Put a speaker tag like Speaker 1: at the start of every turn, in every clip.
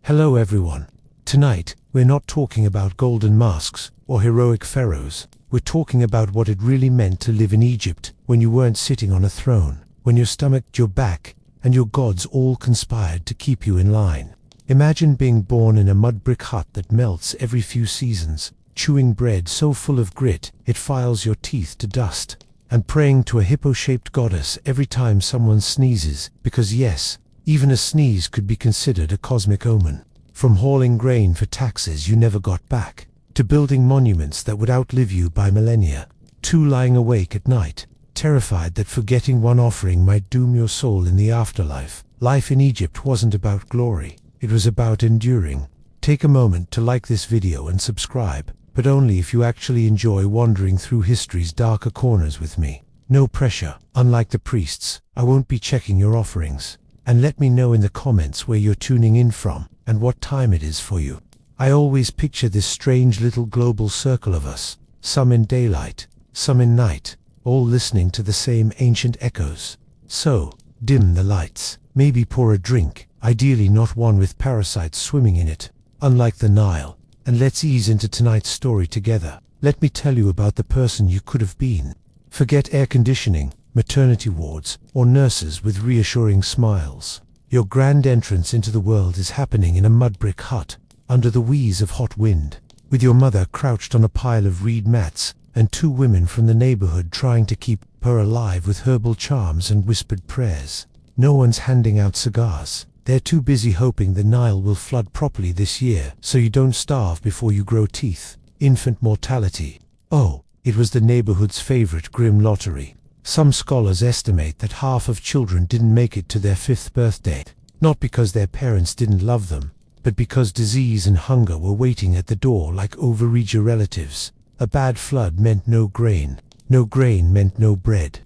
Speaker 1: Hello everyone. Tonight, we're not talking about golden masks or heroic pharaohs. We're talking about what it really meant to live in Egypt when you weren't sitting on a throne, when your stomach, your back, and your gods all conspired to keep you in line. Imagine being born in a mud brick hut that melts every few seasons, chewing bread so full of grit it files your teeth to dust, and praying to a hippo-shaped goddess every time someone sneezes, because yes, even a sneeze could be considered a cosmic omen. From hauling grain for taxes you never got back, to building monuments that would outlive you by millennia, to lying awake at night, terrified that forgetting one offering might doom your soul in the afterlife. Life in Egypt wasn't about glory, it was about enduring. Take a moment to like this video and subscribe, but only if you actually enjoy wandering through history's darker corners with me. No pressure. Unlike the priests, I won't be checking your offerings. And let me know in the comments where you're tuning in from and what time it is for you. I always picture this strange little global circle of us, some in daylight, some in night, all listening to the same ancient echoes. So, dim the lights, maybe pour a drink, ideally not one with parasites swimming in it, unlike the Nile, and let's ease into tonight's story together. Let me tell you about the person you could have been. Forget air conditioning, maternity wards, or nurses with reassuring smiles. Your grand entrance into the world is happening in a mud brick hut, under the wheeze of hot wind, with your mother crouched on a pile of reed mats, and two women from the neighborhood trying to keep her alive with herbal charms and whispered prayers. No one's handing out cigars. They're too busy hoping the Nile will flood properly this year so you don't starve before you grow teeth. Infant mortality. Oh, it was the neighborhood's favorite grim lottery. Some scholars estimate that half of children didn't make it to their 5th birthday, not because their parents didn't love them, but because disease and hunger were waiting at the door like overeager relatives. A bad flood meant no grain meant no bread.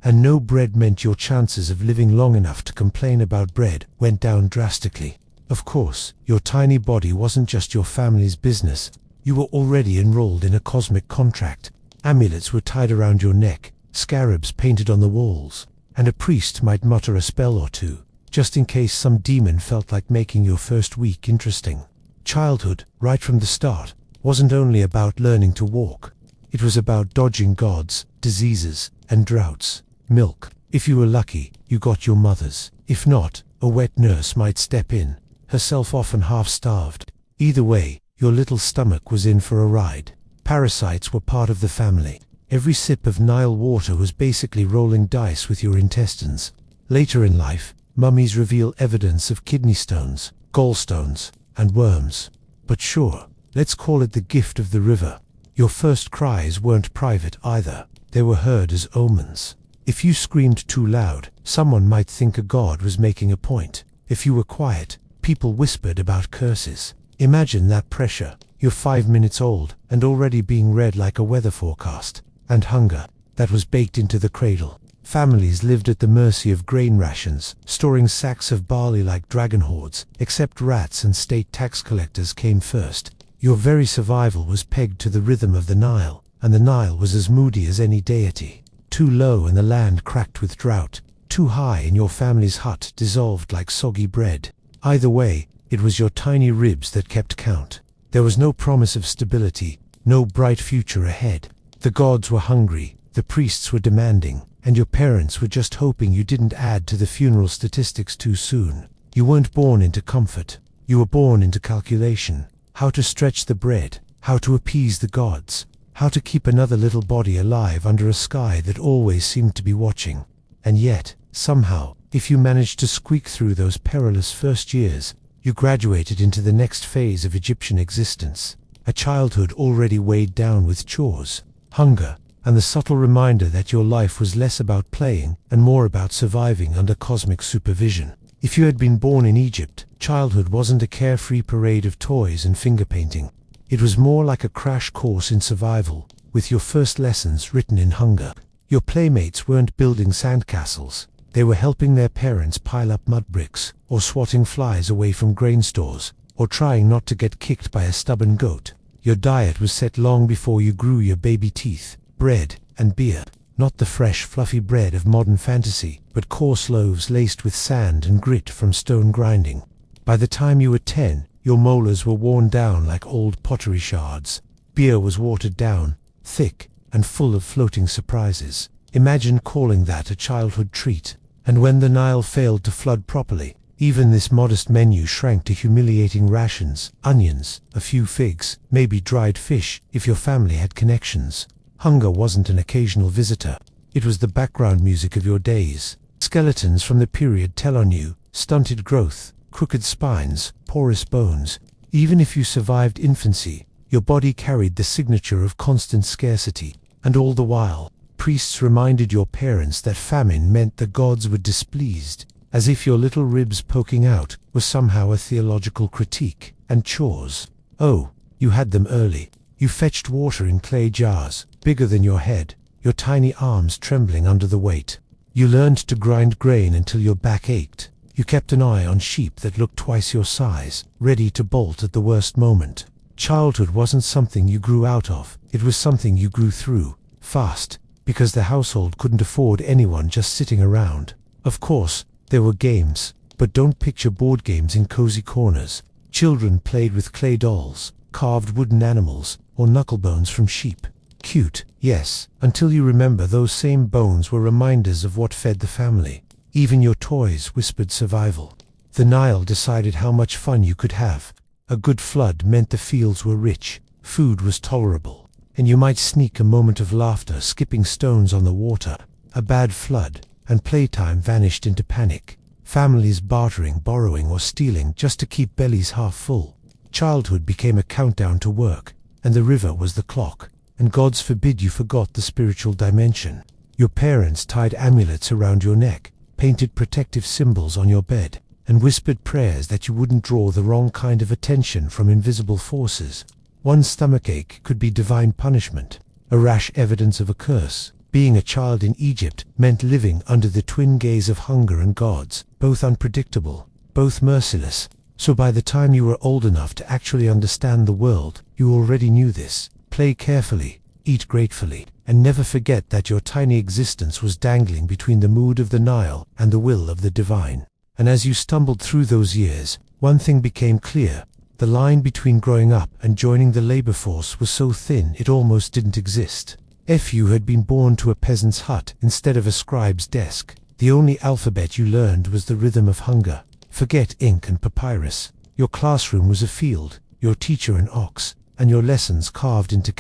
Speaker 1: And no bread meant your chances of living long enough to complain about bread went down drastically. Of course, your tiny body wasn't just your family's business. You were already enrolled in a cosmic contract. Amulets were tied around your neck, scarabs painted on the walls, and a priest might mutter a spell or two, just in case some demon felt like making your first week interesting. Childhood, right from the start, wasn't only about learning to walk. It was about dodging gods, diseases, and droughts. Milk. If you were lucky, you got your mother's. If not, a wet nurse might step in, herself often half-starved. Either way, your little stomach was in for a ride. Parasites were part of the family. Every sip of Nile water was basically rolling dice with your intestines. Later in life, mummies reveal evidence of kidney stones, gallstones, and worms. But sure, let's call it the gift of the river. Your first cries weren't private either. They were heard as omens. If you screamed too loud, someone might think a god was making a point. If you were quiet, people whispered about curses. Imagine that pressure. You're 5 minutes old and already being read like a weather forecast. And hunger. That was baked into the cradle. Families lived at the mercy of grain rations, storing sacks of barley like dragon hordes, except rats and state tax collectors came first. Your very survival was pegged to the rhythm of the Nile, and the Nile was as moody as any deity. Too low and the land cracked with drought. Too high and your family's hut dissolved like soggy bread. Either way, it was your tiny ribs that kept count. There was no promise of stability, no bright future ahead. The gods were hungry, the priests were demanding, and your parents were just hoping you didn't add to the funeral statistics too soon. You weren't born into comfort. You were born into calculation. How to stretch the bread, how to appease the gods, how to keep another little body alive under a sky that always seemed to be watching. And yet, somehow, if you managed to squeak through those perilous first years, you graduated into the next phase of Egyptian existence. A childhood already weighed down with chores, hunger, and the subtle reminder that your life was less about playing and more about surviving under cosmic supervision. If you had been born in Egypt, childhood wasn't a carefree parade of toys and finger painting. It was more like a crash course in survival, with your first lessons written in hunger. Your playmates weren't building sandcastles. They were helping their parents pile up mud bricks, or swatting flies away from grain stores, or trying not to get kicked by a stubborn goat. Your diet was set long before you grew your baby teeth. Bread and beer. Not the fresh, fluffy bread of modern fantasy, but coarse loaves laced with sand and grit from stone grinding. By the time you were 10, your molars were worn down like old pottery shards. Beer was watered down, thick, and full of floating surprises. Imagine calling that a childhood treat. And when the Nile failed to flood properly, even this modest menu shrank to humiliating rations, onions, a few figs, maybe dried fish, if your family had connections. Hunger wasn't an occasional visitor. It was the background music of your days. Skeletons from the period tell on you, stunted growth, crooked spines, porous bones. Even if you survived infancy, your body carried the signature of constant scarcity. And all the while, priests reminded your parents that famine meant the gods were displeased, as if your little ribs poking out was somehow a theological critique. And chores. Oh, you had them early. You fetched water in clay jars, bigger than your head, your tiny arms trembling under the weight. You learned to grind grain until your back ached. You kept an eye on sheep that looked twice your size, ready to bolt at the worst moment. Childhood wasn't something you grew out of, it was something you grew through, fast, because the household couldn't afford anyone just sitting around. Of course, there were games, but don't picture board games in cozy corners. Children played with clay dolls, carved wooden animals, or knucklebones from sheep. Cute, yes, until you remember those same bones were reminders of what fed the family. Even your toys whispered survival. The Nile decided how much fun you could have. A good flood meant the fields were rich, food was tolerable, and you might sneak a moment of laughter skipping stones on the water. A bad flood, and playtime vanished into panic. Families bartering, borrowing, or stealing just to keep bellies half full. Childhood became a countdown to work, and the river was the clock. And gods forbid you forgot the spiritual dimension. Your parents tied amulets around your neck, painted protective symbols on your bed, and whispered prayers that you wouldn't draw the wrong kind of attention from invisible forces. One stomachache could be divine punishment, a rash evidence of a curse. Being a child in Egypt meant living under the twin gaze of hunger and gods, both unpredictable, both merciless. So by the time you were old enough to actually understand the world, you already knew this. Play carefully, eat gratefully, and never forget that your tiny existence was dangling between the mood of the Nile and the will of the divine. And as you stumbled through those years, one thing became clear. The line between growing up and joining the labor force was so thin it almost didn't exist. If you had been born to a peasant's hut instead of a scribe's desk, the only alphabet you learned was the rhythm of hunger. Forget ink and papyrus. Your classroom was a field, your teacher an ox, and your lessons carved into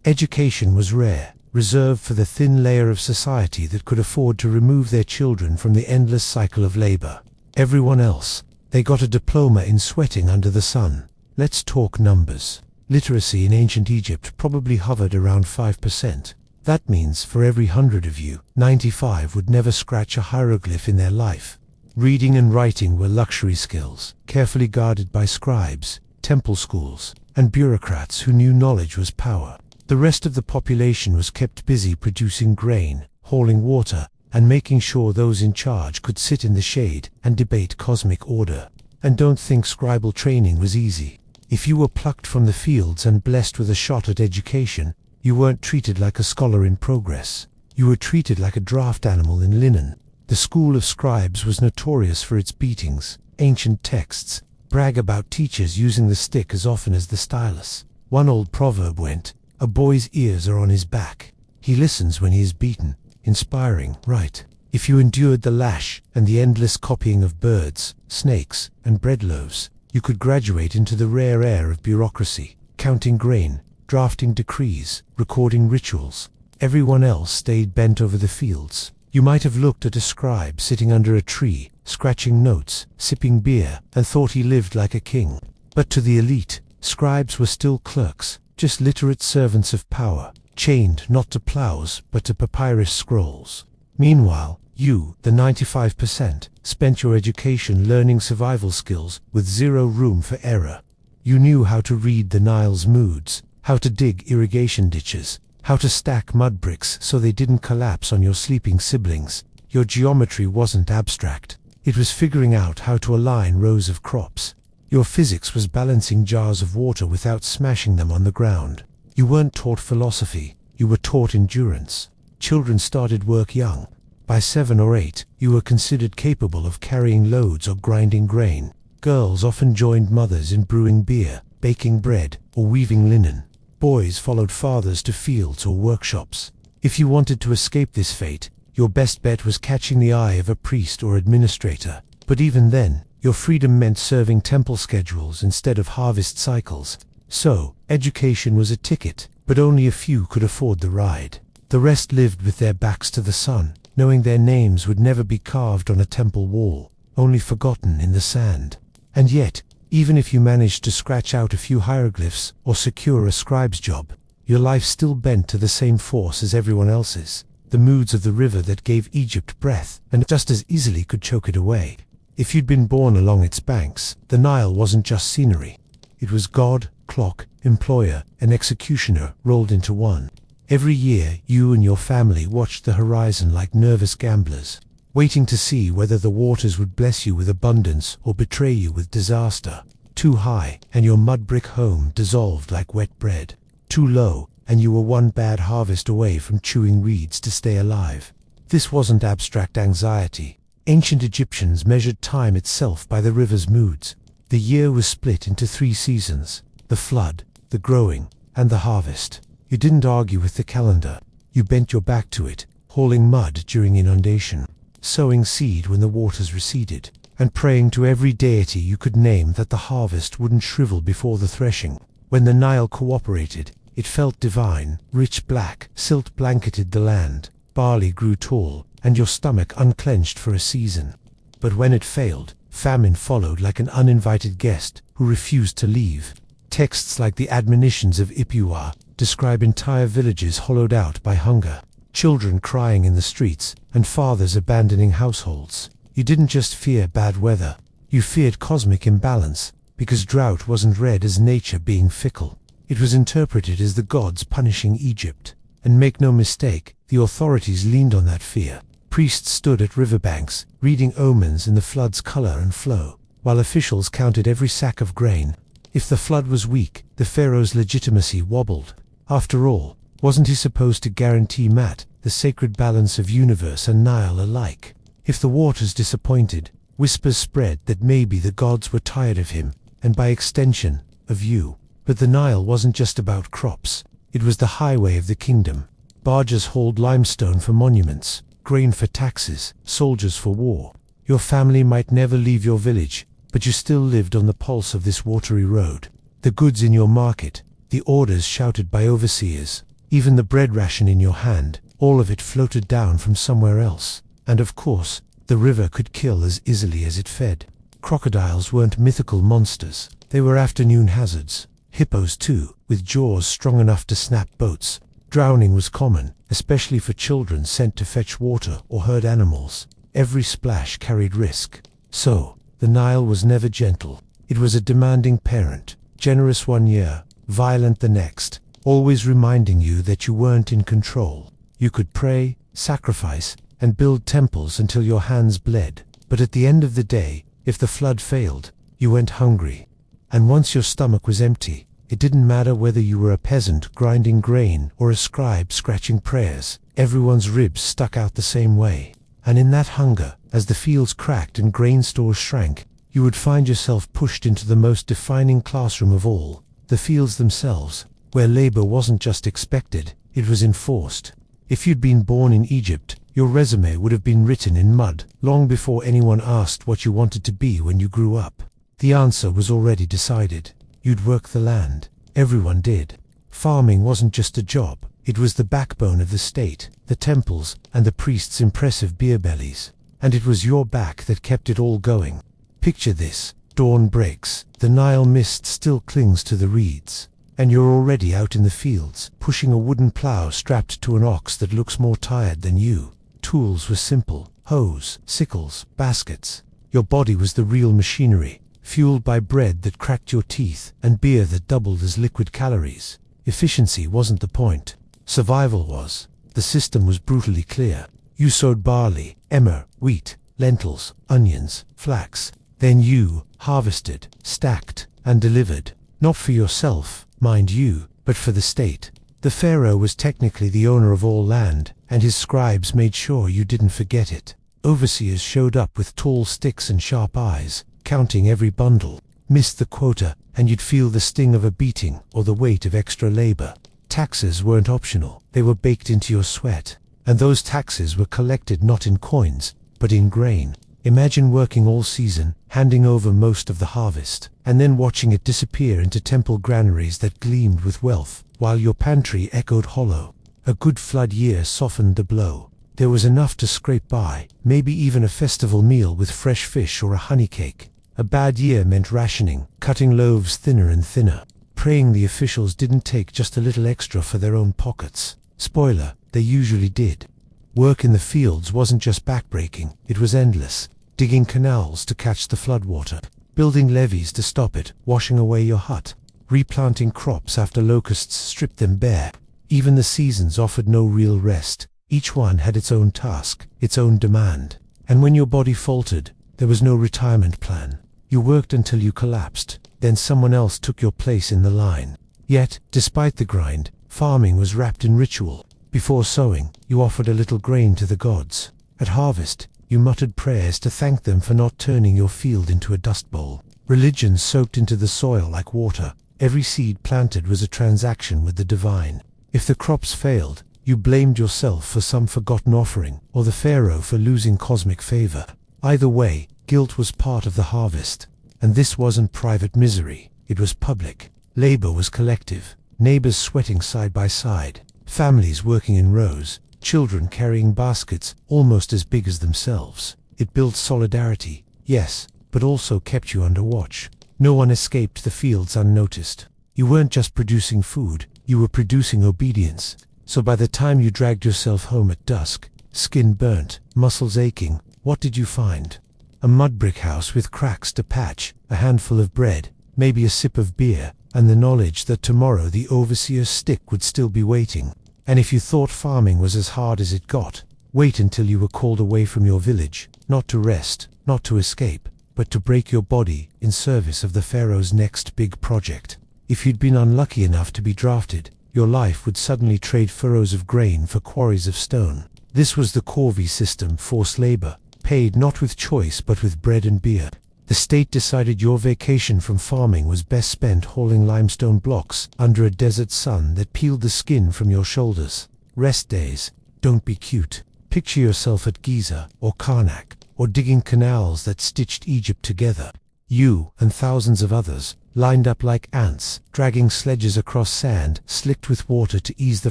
Speaker 1: Education was rare, reserved for the thin layer of society that could afford to remove their children from the endless cycle of labor. Everyone else, they got a diploma in sweating under the sun. Let's talk numbers. Literacy in ancient Egypt probably hovered around 5%. That means for every 100 of you, 95 would never scratch a hieroglyph in their life. Reading and writing were luxury skills, carefully guarded by scribes, temple schools, and bureaucrats who knew knowledge was power. The rest of the population was kept busy producing grain, hauling water, and making sure those in charge could sit in the shade and debate cosmic order. And don't think scribal training was easy. If you were plucked from the fields and blessed with a shot at education, you weren't treated like a scholar in progress. You were treated like a draft animal in linen. The school of scribes was notorious for its beatings, ancient texts, brag about teachers using the stick as often as the stylus. One old proverb went, "A boy's ears are on his back. He listens when he is beaten." Inspiring, right? If you endured the lash and the endless copying of birds, snakes, and bread loaves, you could graduate into the rare air of bureaucracy, counting grain, drafting decrees, recording rituals. Everyone else stayed bent over the fields. You might have looked at a scribe sitting under a tree, scratching notes, sipping beer, and thought he lived like a king. But to the elite, scribes were still clerks, just literate servants of power, chained not to plows but to papyrus scrolls. Meanwhile, you, the 95%, spent your education learning survival skills with zero room for error. You knew how to read the Nile's moods, how to dig irrigation ditches, how to stack mud bricks so they didn't collapse on your sleeping siblings. Your geometry wasn't abstract. It was figuring out how to align rows of crops. Your physics was balancing jars of water without smashing them on the ground. You weren't taught philosophy, you were taught endurance. Children started work young. By 7 or 8, you were considered capable of carrying loads or grinding grain. Girls often joined mothers in brewing beer, baking bread, or weaving linen. Boys followed fathers to fields or workshops. If you wanted to escape this fate, your best bet was catching the eye of a priest or administrator. But even then, your freedom meant serving temple schedules instead of harvest cycles. So, education was a ticket, but only a few could afford the ride. The rest lived with their backs to the sun, knowing their names would never be carved on a temple wall, only forgotten in the sand. And yet, even if you managed to scratch out a few hieroglyphs or secure a scribe's job, your life still bent to the same force as everyone else's, the moods of the river that gave Egypt breath and just as easily could choke it away. If you'd been born along its banks, the Nile wasn't just scenery. It was God, clock, employer, and executioner rolled into one. Every year, you and your family watched the horizon like nervous gamblers, waiting to see whether the waters would bless you with abundance or betray you with disaster. Too high, and your mud brick home dissolved like wet bread. Too low, and you were one bad harvest away from chewing reeds to stay alive. This wasn't abstract anxiety. Ancient Egyptians measured time itself by the river's moods. The year was split into 3 seasons: the flood, the growing, and the harvest. You didn't argue with the calendar. You bent your back to it, hauling mud during inundation, sowing seed when the waters receded, and praying to every deity you could name that the harvest wouldn't shrivel before the threshing. When the Nile cooperated, it felt divine. Rich black silt blanketed the land, barley grew tall, and your stomach unclenched for a season. But when it failed, famine followed like an uninvited guest who refused to leave. Texts like the admonitions of Ipuwer describe entire villages hollowed out by hunger, children crying in the streets, and fathers abandoning households. You didn't just fear bad weather, you feared cosmic imbalance, because drought wasn't read as nature being fickle. It was interpreted as the gods punishing Egypt. And make no mistake, the authorities leaned on that fear. Priests stood at riverbanks, reading omens in the flood's color and flow, while officials counted every sack of grain. If the flood was weak, the pharaoh's legitimacy wobbled. After all, wasn't he supposed to guarantee Mat, the sacred balance of universe and Nile alike? If the waters disappointed, whispers spread that maybe the gods were tired of him, and by extension, of you. But the Nile wasn't just about crops. It was the highway of the kingdom. Barges hauled limestone for monuments, grain for taxes, soldiers for war. Your family might never leave your village, but you still lived on the pulse of this watery road. The goods in your market, the orders shouted by overseers, even the bread ration in your hand, all of it floated down from somewhere else. And of course, the river could kill as easily as it fed. Crocodiles weren't mythical monsters, they were afternoon hazards. Hippos too, with jaws strong enough to snap boats. Drowning was common, especially for children sent to fetch water or herd animals. Every splash carried risk. So, the Nile was never gentle. It was a demanding parent, generous one year, violent the next, always reminding you that you weren't in control. You could pray, sacrifice, and build temples until your hands bled. But at the end of the day, if the flood failed, you went hungry. And once your stomach was empty, it didn't matter whether you were a peasant grinding grain or a scribe scratching prayers. Everyone's ribs stuck out the same way. And in that hunger, as the fields cracked and grain stores shrank, you would find yourself pushed into the most defining classroom of all, the fields themselves, where labor wasn't just expected, it was enforced. If you'd been born in Egypt, your resume would have been written in mud, long before anyone asked what you wanted to be when you grew up. The answer was already decided. You'd work the land. Everyone did. Farming wasn't just a job, it was the backbone of the state, the temples, and the priests' impressive beer bellies. And it was your back that kept it all going. Picture this: dawn breaks, the Nile mist still clings to the reeds, and you're already out in the fields, pushing a wooden plow strapped to an ox that looks more tired than you. Tools were simple: hoes, sickles, baskets. Your body was the real machinery, fueled by bread that cracked your teeth and beer that doubled as liquid calories. Efficiency wasn't the point. Survival was. The system was brutally clear. You sowed barley, emmer, wheat, lentils, onions, flax. Then you harvested, stacked, and delivered. Not for yourself, mind you, but for the state. The pharaoh was technically the owner of all land, and his scribes made sure you didn't forget it. Overseers showed up with tall sticks and sharp eyes, counting every bundle. Missed the quota, and you'd feel the sting of a beating or the weight of extra labor. Taxes weren't optional, they were baked into your sweat. And those taxes were collected not in coins, but in grain. Imagine working all season, handing over most of the harvest, and then watching it disappear into temple granaries that gleamed with wealth, while your pantry echoed hollow. A good flood year softened the blow. There was enough to scrape by, maybe even a festival meal with fresh fish or a honey cake. A bad year meant rationing, cutting loaves thinner and thinner, praying the officials didn't take just a little extra for their own pockets. Spoiler, they usually did. Work in the fields wasn't just backbreaking, it was endless. Digging canals to catch the floodwater, building levees to stop it washing away your hut, replanting crops after locusts stripped them bare. Even the seasons offered no real rest. Each one had its own task, its own demand. And when your body faltered, there was no retirement plan. You worked until you collapsed, then someone else took your place in the line. Yet, despite the grind, farming was wrapped in ritual. Before sowing, you offered a little grain to the gods. At harvest, you muttered prayers to thank them for not turning your field into a dust bowl. Religion soaked into the soil like water. Every seed planted was a transaction with the divine. If the crops failed, you blamed yourself for some forgotten offering, or the pharaoh for losing cosmic favor. Either way, guilt was part of the harvest. And this wasn't private misery, it was public. Labor was collective, neighbors sweating side by side, families working in rows, children carrying baskets almost as big as themselves. It built solidarity, yes, but also kept you under watch. No one escaped the fields unnoticed. You weren't just producing food, you were producing obedience. So by the time you dragged yourself home at dusk, skin burnt, muscles aching, what did you find? A mud brick house with cracks to patch, a handful of bread, maybe a sip of beer, and the knowledge that tomorrow the overseer's stick would still be waiting. And if you thought farming was as hard as it got, wait until you were called away from your village, not to rest, not to escape, but to break your body in service of the pharaoh's next big project. If you'd been unlucky enough to be drafted, your life would suddenly trade furrows of grain for quarries of stone. This was the corvée system, forced labor, paid not with choice but with bread and beer. The state decided your vacation from farming was best spent hauling limestone blocks under a desert sun that peeled the skin from your shoulders. Rest days, don't be cute. Picture yourself at Giza or Karnak, or digging canals that stitched Egypt together. You and thousands of others, lined up like ants, dragging sledges across sand slicked with water to ease the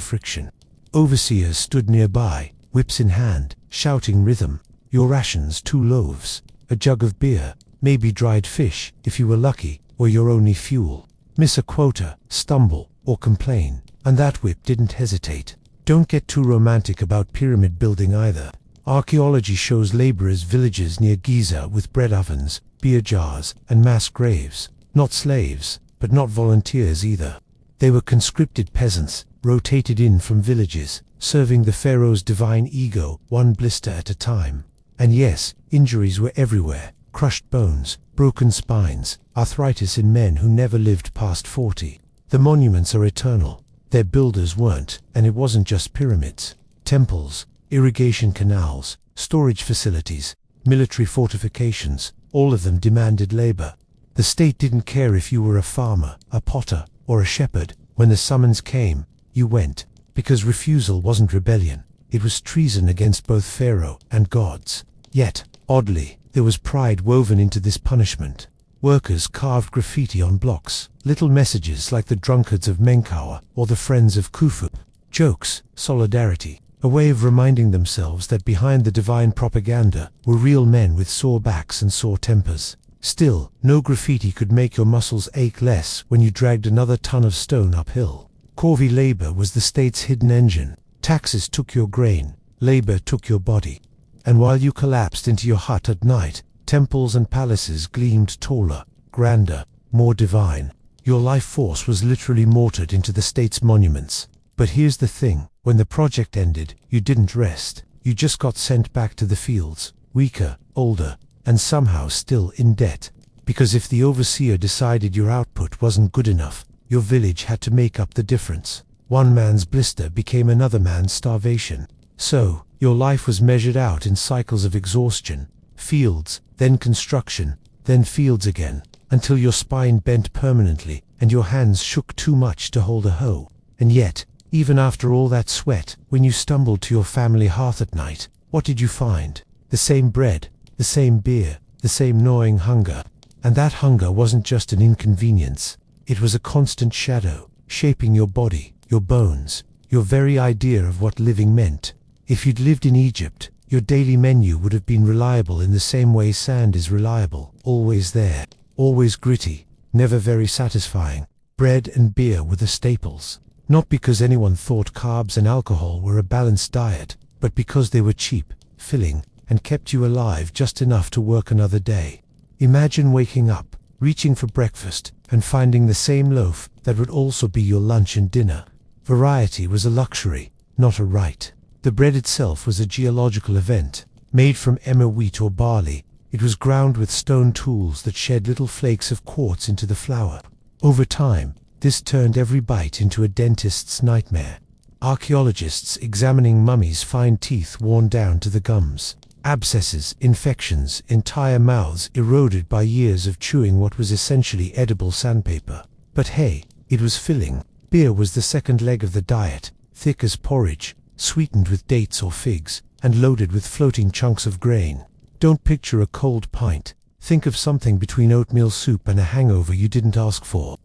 Speaker 1: friction. Overseers stood nearby, whips in hand, shouting rhythm. Your rations 2 loaves, a jug of beer, maybe dried fish, if you were lucky, or your only fuel. Miss a quota, stumble, or complain, and that whip didn't hesitate. Don't get too romantic about pyramid building either. Archaeology shows laborers' villages near Giza with bread ovens, beer jars, and mass graves. Not slaves, but not volunteers either. They were conscripted peasants, rotated in from villages, serving the pharaoh's divine ego, one blister at a time. And yes, injuries were everywhere. Crushed bones, broken spines, arthritis in men who never lived past 40. The monuments are eternal. Their builders weren't, and it wasn't just pyramids. Temples, irrigation canals, storage facilities, military fortifications, all of them demanded labor. The state didn't care if you were a farmer, a potter, or a shepherd. When the summons came, you went, because refusal wasn't rebellion. It was treason against both pharaoh and gods. Yet, oddly, there was pride woven into this punishment. Workers carved graffiti on blocks, little messages like the drunkards of Menkaure or the friends of Khufu. Jokes, solidarity, a way of reminding themselves that behind the divine propaganda were real men with sore backs and sore tempers. Still, no graffiti could make your muscles ache less when you dragged another ton of stone uphill. Corvée labor was the state's hidden engine. Taxes took your grain, labor took your body. And while you collapsed into your hut at night, temples and palaces gleamed taller, grander, more divine. Your life force was literally mortared into the state's monuments. But here's the thing, when the project ended, you didn't rest. You just got sent back to the fields, weaker, older, and somehow still in debt. Because if the overseer decided your output wasn't good enough, your village had to make up the difference. One man's blister became another man's starvation. So, your life was measured out in cycles of exhaustion. Fields, then construction, then fields again, until your spine bent permanently and your hands shook too much to hold a hoe. And yet, even after all that sweat, when you stumbled to your family hearth at night, what did you find? The same bread, the same beer, the same gnawing hunger. And that hunger wasn't just an inconvenience. It was a constant shadow, shaping your body, your bones, your very idea of what living meant. If you'd lived in Egypt, your daily menu would have been reliable in the same way sand is reliable, always there, always gritty, never very satisfying. Bread and beer were the staples, not because anyone thought carbs and alcohol were a balanced diet, but because they were cheap, filling, and kept you alive just enough to work another day. Imagine waking up, reaching for breakfast, and finding the same loaf that would also be your lunch and dinner. Variety was a luxury, not a right. The bread itself was a geological event. Made from emmer wheat or barley, it was ground with stone tools that shed little flakes of quartz into the flour. Over time, this turned every bite into a dentist's nightmare. Archaeologists examining mummies find teeth worn down to the gums. Abscesses, infections, entire mouths eroded by years of chewing what was essentially edible sandpaper. But hey, it was filling. Beer was the second leg of the diet, thick as porridge, sweetened with dates or figs, and loaded with floating chunks of grain. Don't picture a cold pint. Think of something between oatmeal soup and a hangover you didn't ask for.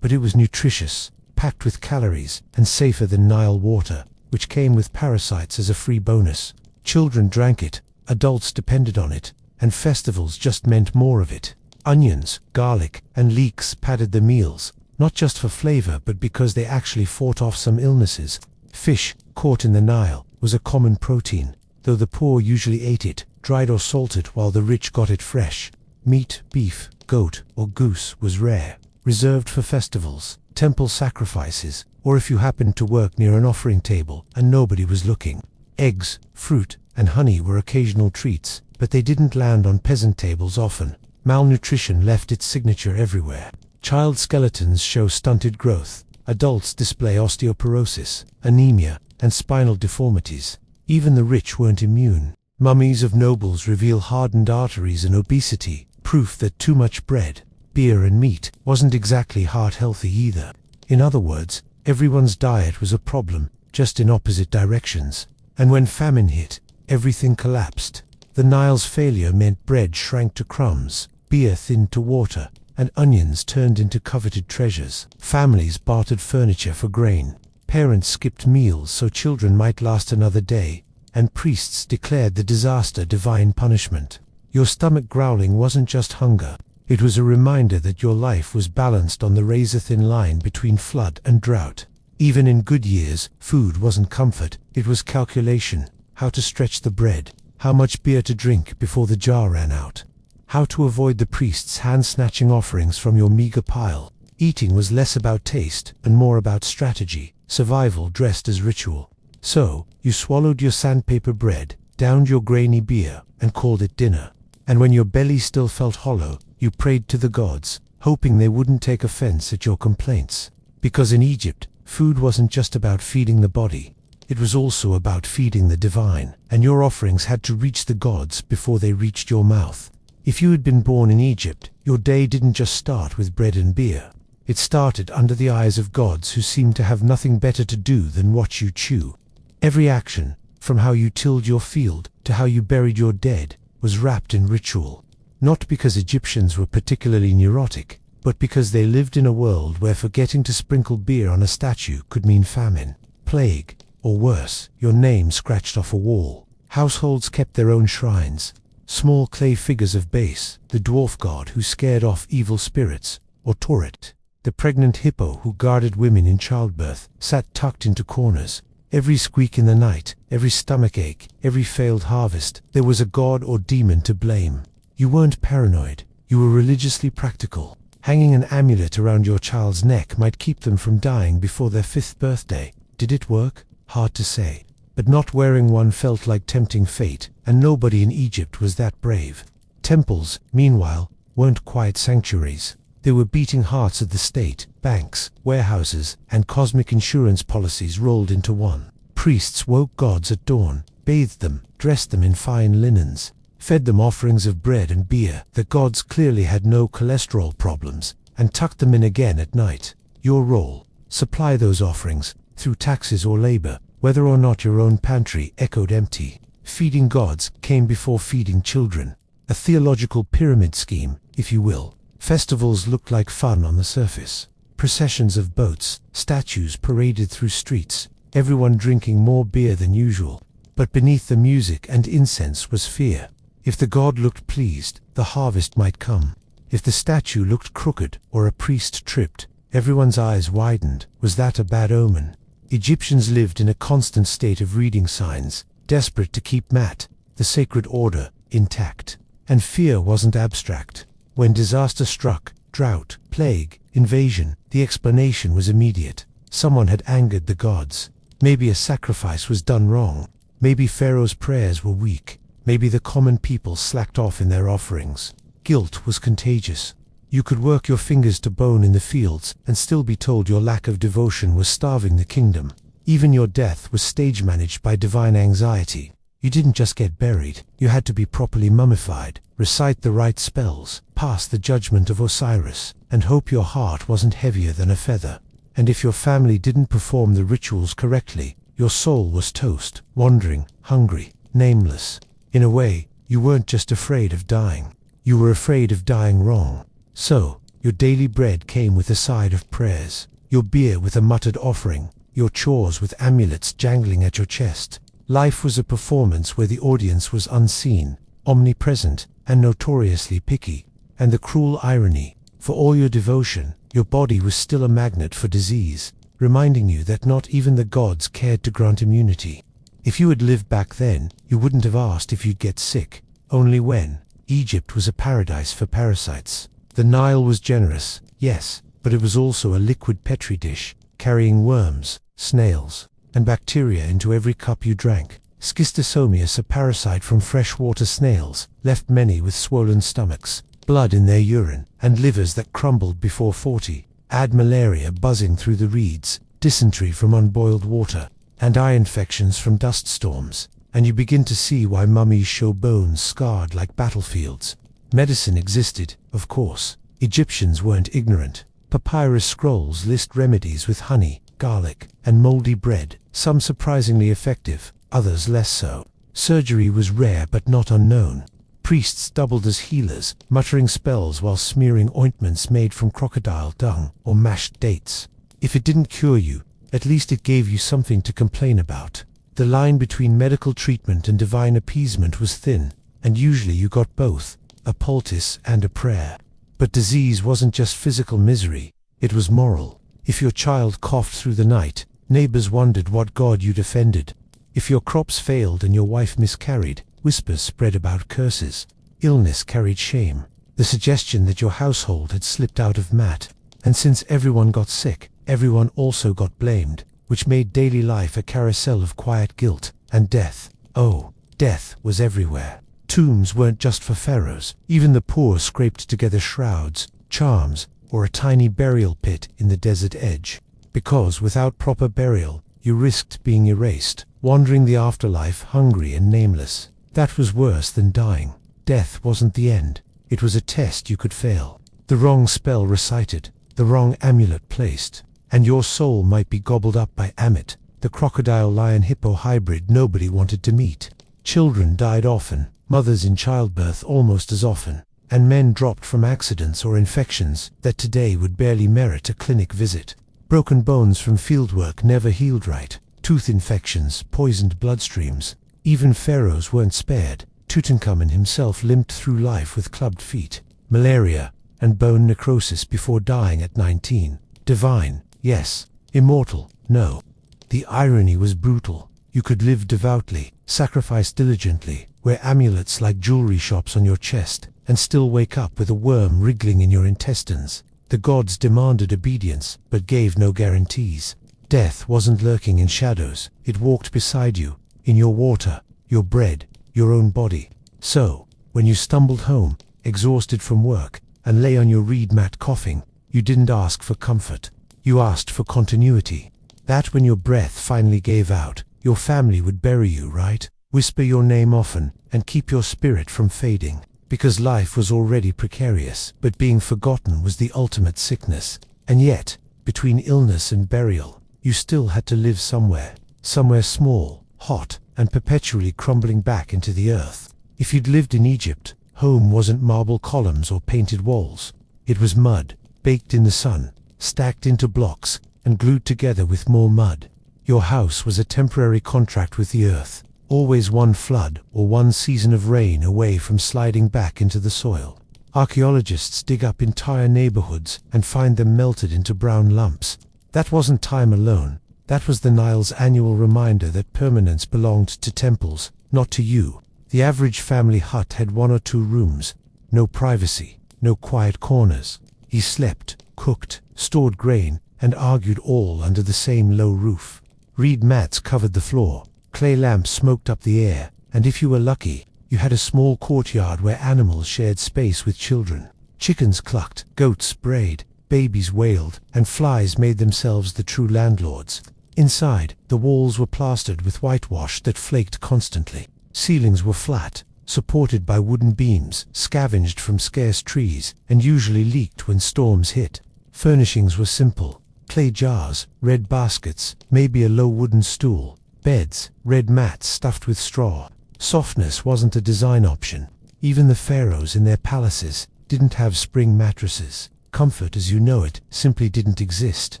Speaker 1: But it was nutritious, packed with calories, and safer than Nile water, which came with parasites as a free bonus. Children drank it, adults depended on it, and festivals just meant more of it. Onions, garlic, and leeks padded the meals, not just for flavor but because they actually fought off some illnesses. Fish, caught in the Nile, was a common protein, though the poor usually ate it, dried or salted, while the rich got it fresh. Meat, beef, goat, or goose was rare, reserved for festivals, temple sacrifices, or if you happened to work near an offering table and nobody was looking. Eggs, fruit, and honey were occasional treats, but they didn't land on peasant tables often. Malnutrition left its signature everywhere. Child skeletons show stunted growth. Adults display osteoporosis, anemia, and spinal deformities. Even the rich weren't immune. Mummies of nobles reveal hardened arteries and obesity, proof that too much bread, beer, and meat wasn't exactly heart-healthy either. In other words, everyone's diet was a problem, just in opposite directions. And when famine hit, everything collapsed. The Nile's failure meant bread shrank to crumbs, beer thinned to water, and onions turned into coveted treasures. Families bartered furniture for grain. Parents skipped meals so children might last another day, and priests declared the disaster divine punishment. Your stomach growling wasn't just hunger. It was a reminder that your life was balanced on the razor-thin line between flood and drought. Even in good years, food wasn't comfort, it was calculation. How to stretch the bread, how much beer to drink before the jar ran out, how to avoid the priests hand-snatching offerings from your meager pile. Eating was less about taste and more about strategy, survival dressed as ritual. So, you swallowed your sandpaper bread, downed your grainy beer, and called it dinner. And when your belly still felt hollow, you prayed to the gods, hoping they wouldn't take offense at your complaints. Because in Egypt, food wasn't just about feeding the body. It was also about feeding the divine, and your offerings had to reach the gods before they reached your mouth. If you had been born in Egypt, your day didn't just start with bread and beer. It started under the eyes of gods who seemed to have nothing better to do than watch you chew. Every action, from how you tilled your field to how you buried your dead, was wrapped in ritual. Not because Egyptians were particularly neurotic, but because they lived in a world where forgetting to sprinkle beer on a statue could mean famine, plague, or worse, your name scratched off a wall. Households kept their own shrines, small clay figures of Base, the dwarf god who scared off evil spirits, or Toret, the pregnant hippo who guarded women in childbirth, sat tucked into corners. Every squeak in the night, every stomach ache, every failed harvest, there was a god or demon to blame. You weren't paranoid, you were religiously practical. Hanging an amulet around your child's neck might keep them from dying before their 5th birthday. Did it work? Hard to say. But not wearing one felt like tempting fate, and nobody in Egypt was that brave. Temples, meanwhile, weren't quiet sanctuaries. They were beating hearts of the state. Banks, warehouses, and cosmic insurance policies rolled into one. Priests woke gods at dawn, bathed them, dressed them in fine linens, fed them offerings of bread and beer. The gods clearly had no cholesterol problems, and tucked them in again at night. Your role: supply those offerings, through taxes or labor, whether or not your own pantry echoed empty. Feeding gods came before feeding children. A theological pyramid scheme, if you will. Festivals looked like fun on the surface. Processions of boats, statues paraded through streets, everyone drinking more beer than usual. But beneath the music and incense was fear. If the god looked pleased, the harvest might come. If the statue looked crooked or a priest tripped, everyone's eyes widened. Was that a bad omen? Egyptians lived in a constant state of reading signs, desperate to keep Mat, the sacred order, intact. And fear wasn't abstract. When disaster struck, drought, plague, invasion, the explanation was immediate. Someone had angered the gods. Maybe a sacrifice was done wrong. Maybe Pharaoh's prayers were weak. Maybe the common people slacked off in their offerings. Guilt was contagious. You could work your fingers to bone in the fields and still be told your lack of devotion was starving the kingdom. Even your death was stage-managed by divine anxiety. You didn't just get buried, you had to be properly mummified, recite the right spells, pass the judgment of Osiris, and hope your heart wasn't heavier than a feather. And if your family didn't perform the rituals correctly, your soul was toast, wandering, hungry, nameless. In a way, you weren't just afraid of dying. You were afraid of dying wrong. So, your daily bread came with a side of prayers, your beer with a muttered offering, your chores with amulets jangling at your chest. Life was a performance where the audience was unseen, omnipresent, and notoriously picky. And the cruel irony, for all your devotion, your body was still a magnet for disease, reminding you that not even the gods cared to grant immunity. If you had lived back then, you wouldn't have asked if you'd get sick. Only when. Egypt was a paradise for parasites. The Nile was generous, yes, but it was also a liquid petri dish, carrying worms, snails, and bacteria into every cup you drank. Schistosomias, a parasite from freshwater snails, left many with swollen stomachs, blood in their urine, and livers that crumbled before 40. Add malaria buzzing through the reeds, dysentery from unboiled water, and eye infections from dust storms, and you begin to see why mummies show bones scarred like battlefields. Medicine existed, of course. Egyptians weren't ignorant. Papyrus scrolls list remedies with honey, garlic, and moldy bread, some surprisingly effective, others less so. Surgery was rare but not unknown. Priests doubled as healers, muttering spells while smearing ointments made from crocodile dung or mashed dates. If it didn't cure you, at least it gave you something to complain about. The line between medical treatment and divine appeasement was thin, and usually you got both, a poultice and a prayer. But disease wasn't just physical misery, it was moral. If your child coughed through the night, neighbors wondered what god you'd offended. If your crops failed and your wife miscarried, whispers spread about curses. Illness carried shame, the suggestion that your household had slipped out of Mat. And since everyone got sick, everyone also got blamed, which made daily life a carousel of quiet guilt. And death, oh, death was everywhere. Tombs weren't just for pharaohs. Even the poor scraped together shrouds, charms, or a tiny burial pit in the desert edge. Because without proper burial, you risked being erased, wandering the afterlife hungry and nameless. That was worse than dying. Death wasn't the end. It was a test you could fail. The wrong spell recited, the wrong amulet placed, and your soul might be gobbled up by Amit, the crocodile-lion-hippo hybrid nobody wanted to meet. Children died often, mothers in childbirth almost as often, and men dropped from accidents or infections that today would barely merit a clinic visit. Broken bones from fieldwork never healed right, tooth infections poisoned bloodstreams. Even pharaohs weren't spared. Tutankhamun himself limped through life with clubbed feet, malaria, and bone necrosis before dying at 19. Divine, yes. Immortal, no. The irony was brutal. You could live devoutly, sacrifice diligently, wear amulets like jewelry shops on your chest, and still wake up with a worm wriggling in your intestines. The gods demanded obedience, but gave no guarantees. Death wasn't lurking in shadows. It walked beside you, in your water, your bread, your own body. So, when you stumbled home, exhausted from work, and lay on your reed mat coughing, you didn't ask for comfort. You asked for continuity. That when your breath finally gave out, your family would bury you, right? whisper your name often, and keep your spirit from fading. Because life was already precarious, but being forgotten was the ultimate sickness. And yet, between illness and burial, you still had to live somewhere small, hot, and perpetually crumbling back into the earth. If you'd lived in Egypt, home wasn't marble columns or painted walls. It was mud, baked in the sun, stacked into blocks, and glued together with more mud. Your house was a temporary contract with the earth, always one flood or one season of rain away from sliding back into the soil. Archaeologists dig up entire neighborhoods and find them melted into brown lumps. That wasn't time alone. That was the Nile's annual reminder that permanence belonged to temples, not to you. The average family hut had 1 or 2 rooms, no privacy, no quiet corners. He slept, cooked, stored grain, and argued all under the same low roof. Reed mats covered the floor, clay lamps smoked up the air, and if you were lucky, you had a small courtyard where animals shared space with children. Chickens clucked, goats brayed, babies wailed, and flies made themselves the true landlords. Inside, the walls were plastered with whitewash that flaked constantly. Ceilings were flat, supported by wooden beams, scavenged from scarce trees, and usually leaked when storms hit. Furnishings were simple: clay jars, red baskets, maybe a low wooden stool, beds, red mats stuffed with straw. Softness wasn't a design option. Even the pharaohs in their palaces didn't have spring mattresses. Comfort as you know it simply didn't exist.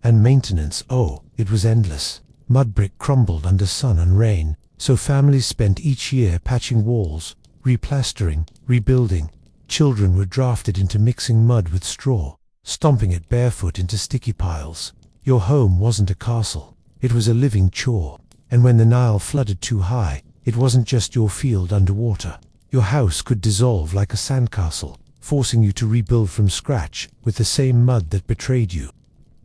Speaker 1: And maintenance, oh, it was endless. Mud brick crumbled under sun and rain, so families spent each year patching walls, replastering, rebuilding. Children were drafted into mixing mud with straw, stomping it barefoot into sticky piles. Your home wasn't a castle. It was a living chore. And when the Nile flooded too high, it wasn't just your field underwater. Your house could dissolve like a sandcastle, forcing you to rebuild from scratch with the same mud that betrayed you.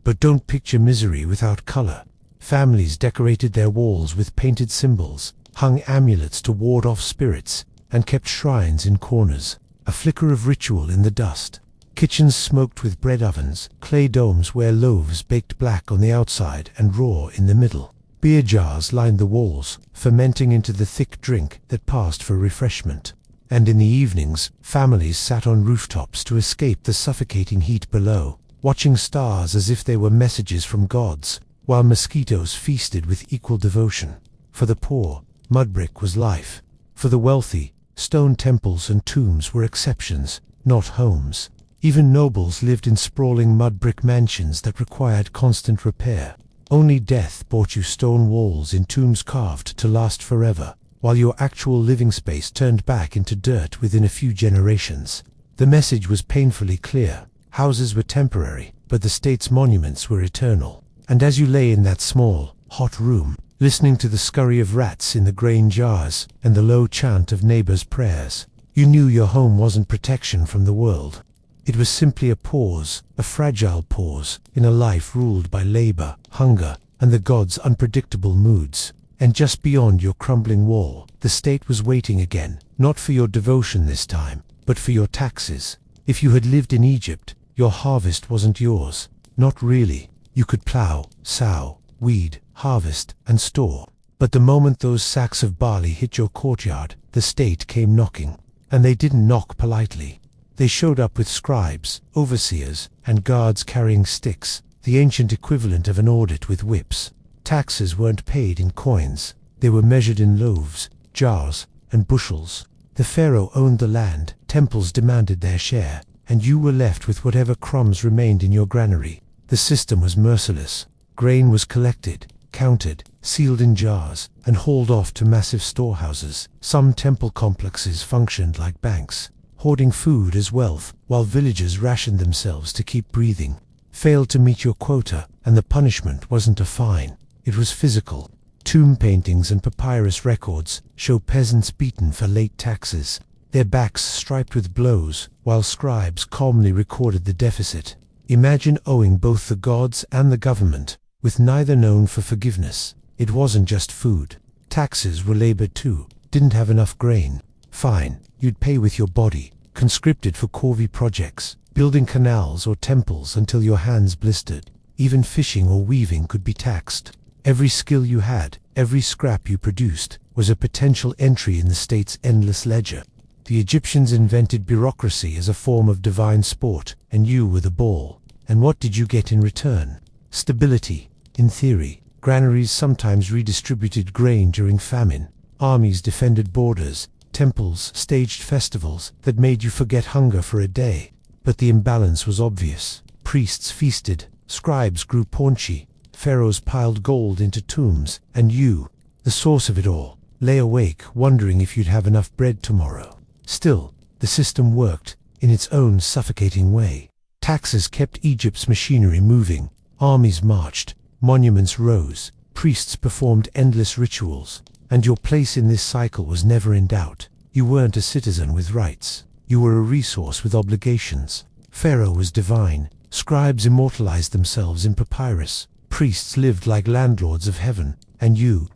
Speaker 1: But don't picture misery without color. Families decorated their walls with painted symbols, hung amulets to ward off spirits, and kept shrines in corners. A flicker of ritual in the dust. Kitchens smoked with bread ovens, clay domes where loaves baked black on the outside and raw in the middle. Beer jars lined the walls, fermenting into the thick drink that passed for refreshment. And in the evenings, families sat on rooftops to escape the suffocating heat below, watching stars as if they were messages from gods, while mosquitoes feasted with equal devotion. For the poor, mud brick was life. For the wealthy, stone temples and tombs were exceptions, not homes. Even nobles lived in sprawling mud brick mansions that required constant repair. Only death bought you stone walls in tombs carved to last forever, while your actual living space turned back into dirt within a few generations. The message was painfully clear. Houses were temporary, but the state's monuments were eternal. And as you lay in that small, hot room, listening to the scurry of rats in the grain jars and the low chant of neighbors' prayers, you knew your home wasn't protection from the world. It was simply a pause, a fragile pause, in a life ruled by labor, hunger, and the gods' unpredictable moods. And just beyond your crumbling wall, the state was waiting again, not for your devotion this time, but for your taxes. If you had lived in Egypt, your harvest wasn't yours. Not really. You could plow, sow, weed, harvest, and store. But the moment those sacks of barley hit your courtyard, the state came knocking. And they didn't knock politely. They showed up with scribes, overseers, and guards carrying sticks, the ancient equivalent of an audit with whips. Taxes weren't paid in coins. They were measured in loaves, jars, and bushels. The pharaoh owned the land, temples demanded their share, and you were left with whatever crumbs remained in your granary. The system was merciless. Grain was collected, counted, sealed in jars, and hauled off to massive storehouses. Some temple complexes functioned like banks, hoarding food as wealth, while villagers rationed themselves to keep breathing. Failed to meet your quota, and the punishment wasn't a fine. It was physical. Tomb paintings and papyrus records show peasants beaten for late taxes, their backs striped with blows, while scribes calmly recorded the deficit. Imagine owing both the gods and the government, with neither known for forgiveness. It wasn't just food. Taxes were labor too. Didn't have enough grain. Fine, you'd pay with your body, conscripted for corvée projects, building canals or temples until your hands blistered. Even fishing or weaving could be taxed. Every skill you had, Every scrap you produced was a potential entry in the state's endless ledger. The Egyptians invented bureaucracy as a form of divine sport, and you were the ball. And what did you get in return? Stability. In theory, granaries sometimes redistributed grain during famine. Armies defended borders. Temples staged festivals that made you forget hunger for a day. But the imbalance was obvious. Priests feasted, scribes grew paunchy, pharaohs piled gold into tombs, and you, the source of it all, lay awake wondering if you'd have enough bread tomorrow. Still, the system worked, in its own suffocating way. Taxes kept Egypt's machinery moving, armies marched, monuments rose, priests performed endless rituals, and your place in this cycle was never in doubt. You weren't a citizen with rights. You were a resource with obligations. Pharaoh was divine. Scribes immortalized themselves in papyrus. Priests lived like landlords of heaven. And you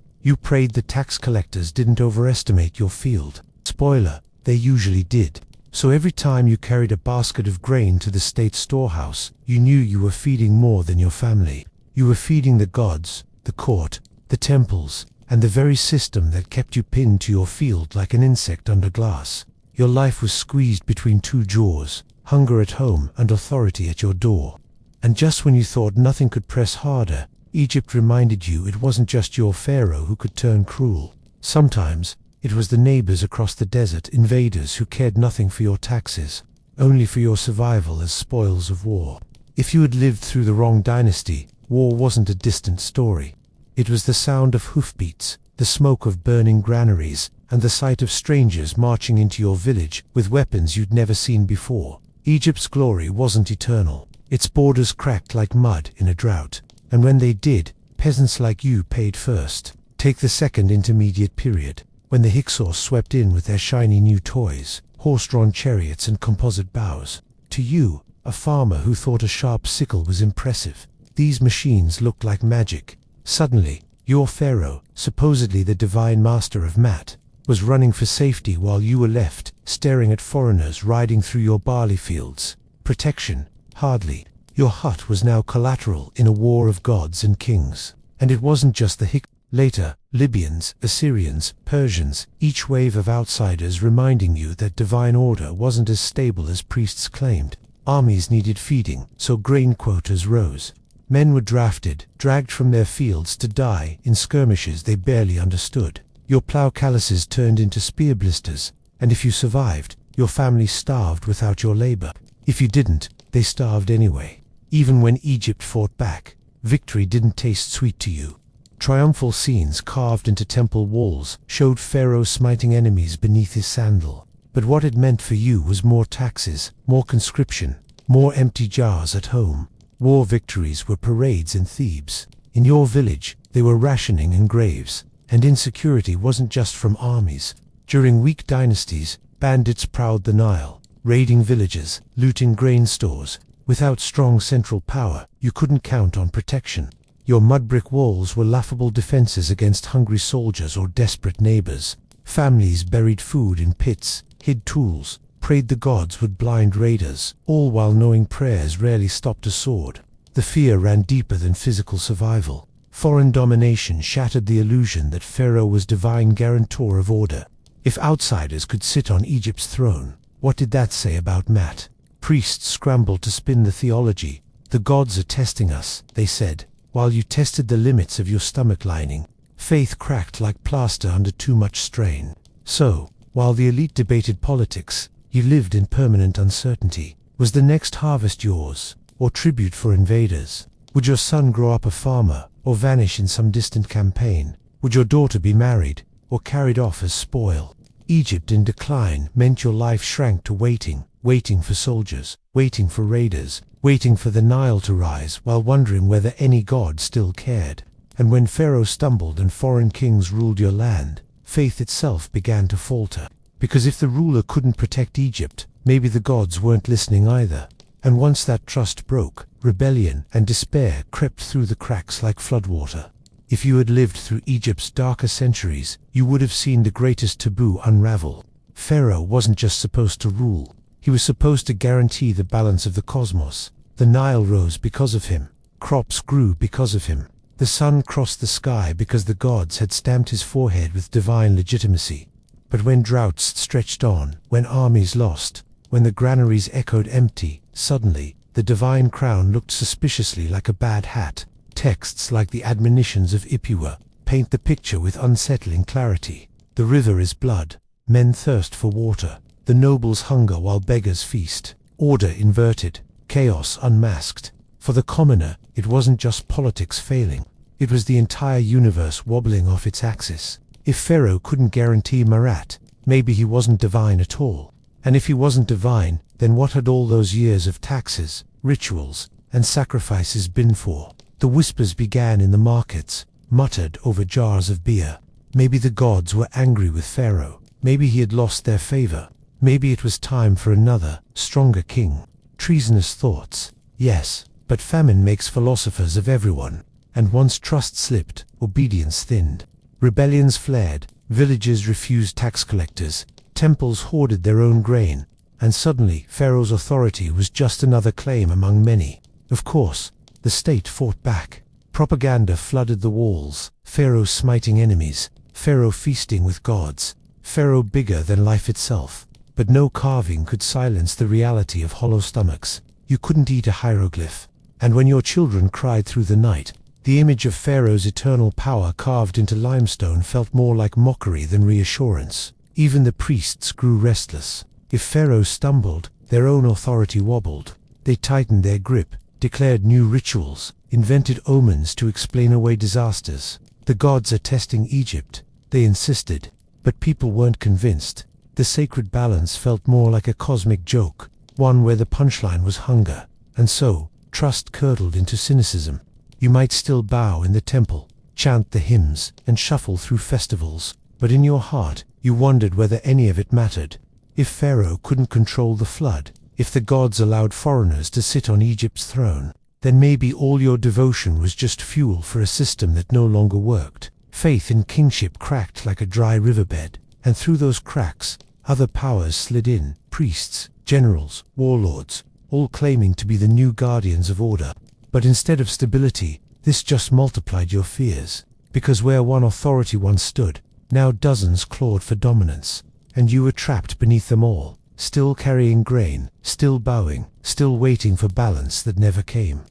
Speaker 1: prayed the tax collectors didn't overestimate your field. Spoiler, they usually did. So every time you carried a basket of grain to the state storehouse, you knew you were feeding more than your family. You were feeding the gods, the court, the temples, and the very system that kept you pinned to your field like an insect under glass. Your life was squeezed between two jaws, hunger at home and authority at your door. And just when you thought nothing could press harder, Egypt reminded you it wasn't just your pharaoh who could turn cruel. Sometimes, it was the neighbors across the desert, invaders who cared nothing for your taxes, only for your survival as spoils of war. If you had lived through the wrong dynasty, war wasn't a distant story. It was the sound of hoofbeats, the smoke of burning granaries, and the sight of strangers marching into your village with weapons you'd never seen before. Egypt's glory wasn't eternal. Its borders cracked like mud in a drought, and when they did, peasants like you paid first. Take the second intermediate period, when the Hyksos swept in with their shiny new toys, horse-drawn chariots and composite bows. To you, a farmer who thought a sharp sickle was impressive, these machines looked like magic. Suddenly, your pharaoh, supposedly the divine master of Mat, was running for safety while you were left, staring at foreigners riding through your barley fields. Protection? Hardly. Your hut was now collateral in a war of gods and kings. And it wasn't just the Hyksos. Later, Libyans, Assyrians, Persians, each wave of outsiders reminding you that divine order wasn't as stable as priests claimed. Armies needed feeding, so grain quotas rose. Men were drafted, dragged from their fields to die in skirmishes they barely understood. Your plow calluses turned into spear blisters, and if you survived, your family starved without your labor. If you didn't, they starved anyway. Even when Egypt fought back, victory didn't taste sweet to you. Triumphal scenes carved into temple walls showed Pharaoh smiting enemies beneath his sandal. But what it meant for you was more taxes, more conscription, more empty jars at home. War victories were parades in Thebes. In your village, they were rationing and graves. And insecurity wasn't just from armies. During weak dynasties, bandits prowled the Nile, raiding villages, looting grain stores. Without strong central power, you couldn't count on protection. Your mud-brick walls were laughable defenses against hungry soldiers or desperate neighbors. Families buried food in pits, hid tools, prayed the gods would blind raiders, all while knowing prayers rarely stopped a sword. The fear ran deeper than physical survival. Foreign domination shattered the illusion that Pharaoh was divine guarantor of order. If outsiders could sit on Egypt's throne, what did that say about Mat? Priests scrambled to spin the theology. The gods are testing us, they said, while you tested the limits of your stomach lining. Faith cracked like plaster under too much strain. So, while the elite debated politics, you lived in permanent uncertainty. Was the next harvest yours, or tribute for invaders? Would your son grow up a farmer, or vanish in some distant campaign? Would your daughter be married, or carried off as spoil? Egypt in decline meant your life shrank to waiting for soldiers, waiting for raiders, waiting for the Nile to rise while wondering whether any god still cared. And when Pharaoh stumbled and foreign kings ruled your land, faith itself began to falter. Because if the ruler couldn't protect Egypt, maybe the gods weren't listening either. And once that trust broke, rebellion and despair crept through the cracks like floodwater. If you had lived through Egypt's darker centuries, you would have seen the greatest taboo unravel. Pharaoh wasn't just supposed to rule. He was supposed to guarantee the balance of the cosmos. The Nile rose because of him. Crops grew because of him. The sun crossed the sky because the gods had stamped his forehead with divine legitimacy. But when droughts stretched on, when armies lost, when the granaries echoed empty, suddenly, the divine crown looked suspiciously like a bad hat. Texts like the admonitions of Ipuwer paint the picture with unsettling clarity. The river is blood. Men thirst for water. The nobles hunger while beggars feast. Order inverted. Chaos unmasked. For the commoner, it wasn't just politics failing. It was the entire universe wobbling off its axis. If Pharaoh couldn't guarantee Marat, maybe he wasn't divine at all. And if he wasn't divine, then what had all those years of taxes, rituals, and sacrifices been for? The whispers began in the markets, muttered over jars of beer. Maybe the gods were angry with Pharaoh. Maybe he had lost their favor. Maybe it was time for another, stronger king. Treasonous thoughts. Yes, but famine makes philosophers of everyone. And once trust slipped, obedience thinned. Rebellions flared, villages refused tax collectors, temples hoarded their own grain, and suddenly Pharaoh's authority was just another claim among many. Of course, the state fought back. Propaganda flooded the walls, Pharaoh smiting enemies, Pharaoh feasting with gods, Pharaoh bigger than life itself. But no carving could silence the reality of hollow stomachs. You couldn't eat a hieroglyph. And when your children cried through the night, the image of Pharaoh's eternal power carved into limestone felt more like mockery than reassurance. Even the priests grew restless. If Pharaoh stumbled, their own authority wobbled. They tightened their grip, declared new rituals, invented omens to explain away disasters. The gods are testing Egypt, they insisted. But people weren't convinced. The sacred balance felt more like a cosmic joke, one where the punchline was hunger. And so, trust curdled into cynicism. You might still bow in the temple, chant the hymns, and shuffle through festivals, but in your heart, you wondered whether any of it mattered. If Pharaoh couldn't control the flood, if the gods allowed foreigners to sit on Egypt's throne, then maybe all your devotion was just fuel for a system that no longer worked. Faith in kingship cracked like a dry riverbed, and through those cracks, other powers slid in, priests, generals, warlords, all claiming to be the new guardians of order. But instead of stability, this just multiplied your fears, because where one authority once stood, now dozens clawed for dominance, and you were trapped beneath them all, still carrying grain, still bowing, still waiting for balance that never came.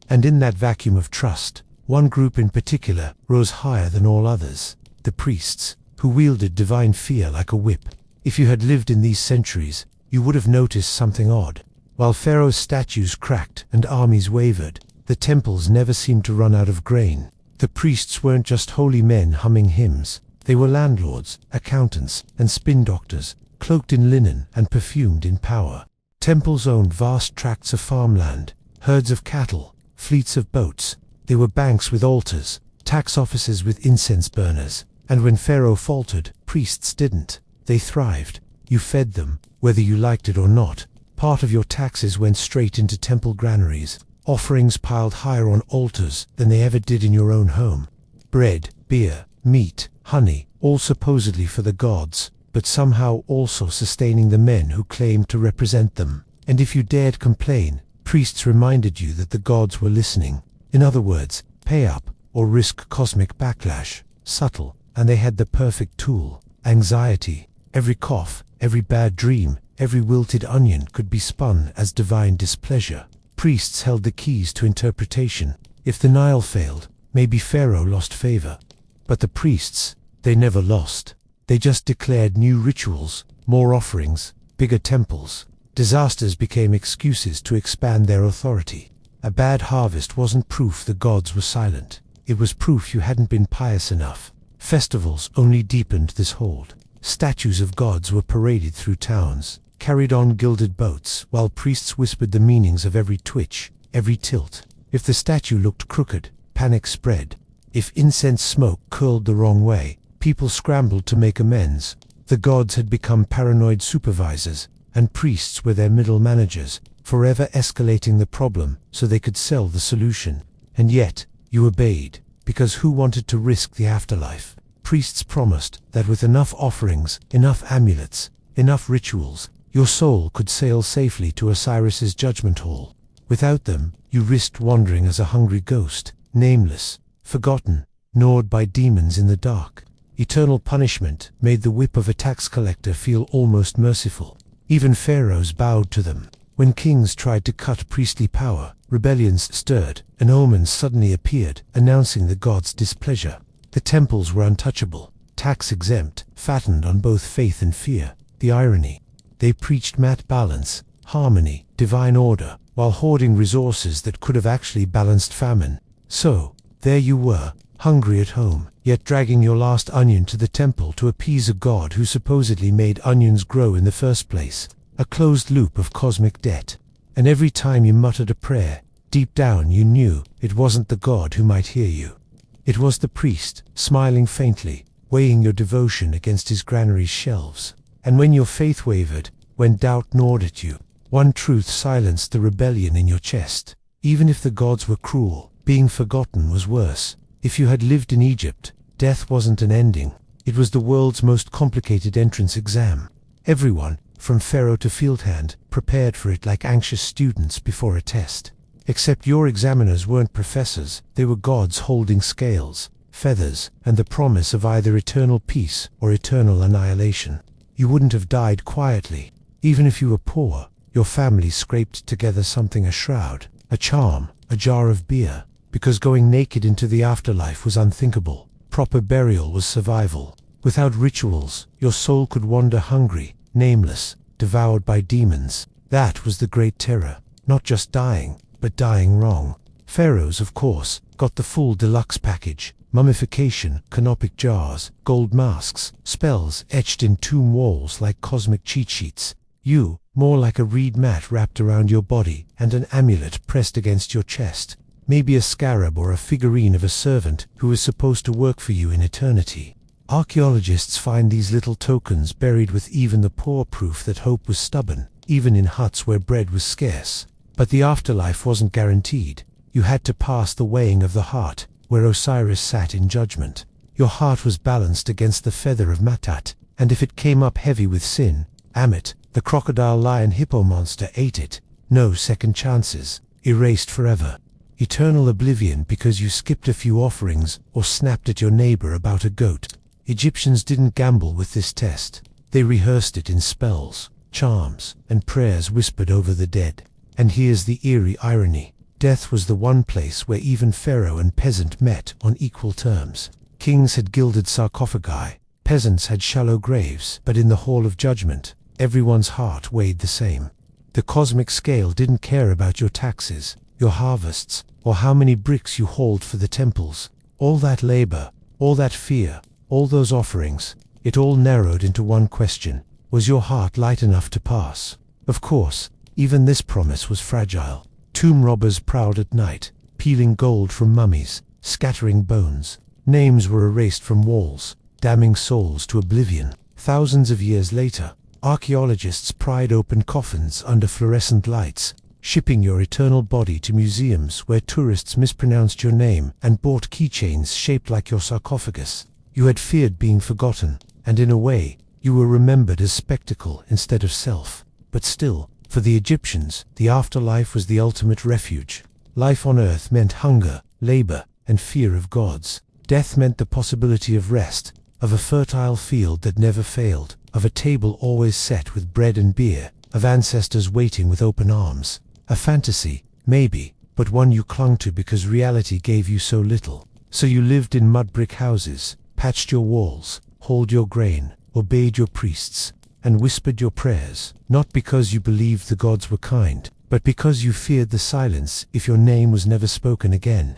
Speaker 1: And in that vacuum of trust, one group in particular rose higher than all others, the priests, who wielded divine fear like a whip. If you had lived in these centuries, you would have noticed something odd. While Pharaoh's statues cracked and armies wavered, the temples never seemed to run out of grain. The priests weren't just holy men humming hymns. They were landlords, accountants, and spin doctors, cloaked in linen and perfumed in power. Temples owned vast tracts of farmland, herds of cattle, fleets of boats. They were banks with altars, tax offices with incense burners. And when Pharaoh faltered, priests didn't. They thrived. You fed them, whether you liked it or not. Part of your taxes went straight into temple granaries. Offerings piled higher on altars than they ever did in your own home. Bread, beer, meat, honey, all supposedly for the gods, but somehow also sustaining the men who claimed to represent them. And if you dared complain, priests reminded you that the gods were listening. In other words, pay up or risk cosmic backlash. Subtle, and they had the perfect tool: anxiety. Every cough, every bad dream, every wilted onion could be spun as divine displeasure. Priests held the keys to interpretation. If the Nile failed, maybe Pharaoh lost favor. But the priests, they never lost. They just declared new rituals, more offerings, bigger temples. Disasters became excuses to expand their authority. A bad harvest wasn't proof the gods were silent. It was proof you hadn't been pious enough. Festivals only deepened this hold. Statues of gods were paraded through towns, carried on gilded boats, while priests whispered the meanings of every twitch, every tilt. If the statue looked crooked, panic spread. If incense smoke curled the wrong way, people scrambled to make amends. The gods had become paranoid supervisors, and priests were their middle managers, forever escalating the problem so they could sell the solution. And yet, you obeyed, because who wanted to risk the afterlife? Priests promised that with enough offerings, enough amulets, enough rituals, your soul could sail safely to Osiris's judgment hall. Without them, you risked wandering as a hungry ghost, nameless, forgotten, gnawed by demons in the dark. Eternal punishment made the whip of a tax collector feel almost merciful. Even pharaohs bowed to them. When kings tried to cut priestly power, rebellions stirred, and omens suddenly appeared, announcing the gods' displeasure. The temples were untouchable, tax-exempt, fattened on both faith and fear. The irony. They preached math balance, harmony, divine order, while hoarding resources that could have actually balanced famine. So, there you were, hungry at home, yet dragging your last onion to the temple to appease a god who supposedly made onions grow in the first place. A closed loop of cosmic debt. And every time you muttered a prayer, deep down you knew it wasn't the god who might hear you. It was the priest, smiling faintly, weighing your devotion against his granary's shelves. And when your faith wavered, when doubt gnawed at you, one truth silenced the rebellion in your chest. Even if the gods were cruel, being forgotten was worse. If you had lived in Egypt, death wasn't an ending. It was the world's most complicated entrance exam. Everyone, from pharaoh to field hand, prepared for it like anxious students before a test. Except your examiners weren't professors, they were gods holding scales, feathers, and the promise of either eternal peace or eternal annihilation. You wouldn't have died quietly. Even if you were poor, your family scraped together something: a shroud, a charm, a jar of beer, because going naked into the afterlife was unthinkable. Proper burial was survival. Without rituals, your soul could wander hungry, nameless, devoured by demons. That was the great terror. Not just dying, but dying wrong. Pharaohs, of course, got the full deluxe package: mummification, canopic jars, gold masks, spells etched in tomb walls like cosmic cheat sheets. You, more like a reed mat wrapped around your body and an amulet pressed against your chest. Maybe a scarab or a figurine of a servant who is supposed to work for you in eternity. Archaeologists find these little tokens buried with even the poor proof that hope was stubborn, even in huts where bread was scarce. But the afterlife wasn't guaranteed. You had to pass the weighing of the heart, where Osiris sat in judgment. Your heart was balanced against the feather of Matat, and if it came up heavy with sin, Ammit, the crocodile lion hippo monster, ate it. No second chances. Erased forever. Eternal oblivion because you skipped a few offerings or snapped at your neighbor about a goat. Egyptians didn't gamble with this test. They rehearsed it in spells, charms, and prayers whispered over the dead. And here's the eerie irony. Death was the one place where even pharaoh and peasant met on equal terms. Kings had gilded sarcophagi, peasants had shallow graves, but in the hall of judgment, everyone's heart weighed the same. The cosmic scale didn't care about your taxes, your harvests, or how many bricks you hauled for the temples. All that labor, all that fear, all those offerings, it all narrowed into one question: was your heart light enough to pass? Of course, even this promise was fragile. Tomb robbers prowled at night, peeling gold from mummies, scattering bones. Names were erased from walls, damning souls to oblivion. Thousands of years later, archaeologists pried open coffins under fluorescent lights, shipping your eternal body to museums where tourists mispronounced your name and bought keychains shaped like your sarcophagus. You had feared being forgotten, and in a way, you were remembered as spectacle instead of self. But still, for the Egyptians, the afterlife was the ultimate refuge. Life on earth meant hunger, labor, and fear of gods. Death meant the possibility of rest, of a fertile field that never failed, of a table always set with bread and beer, of ancestors waiting with open arms. A fantasy, maybe, but one you clung to because reality gave you so little. So you lived in mud brick houses, patched your walls, hauled your grain, obeyed your priests, and whispered your prayers, not because you believed the gods were kind, but because you feared the silence if your name was never spoken again.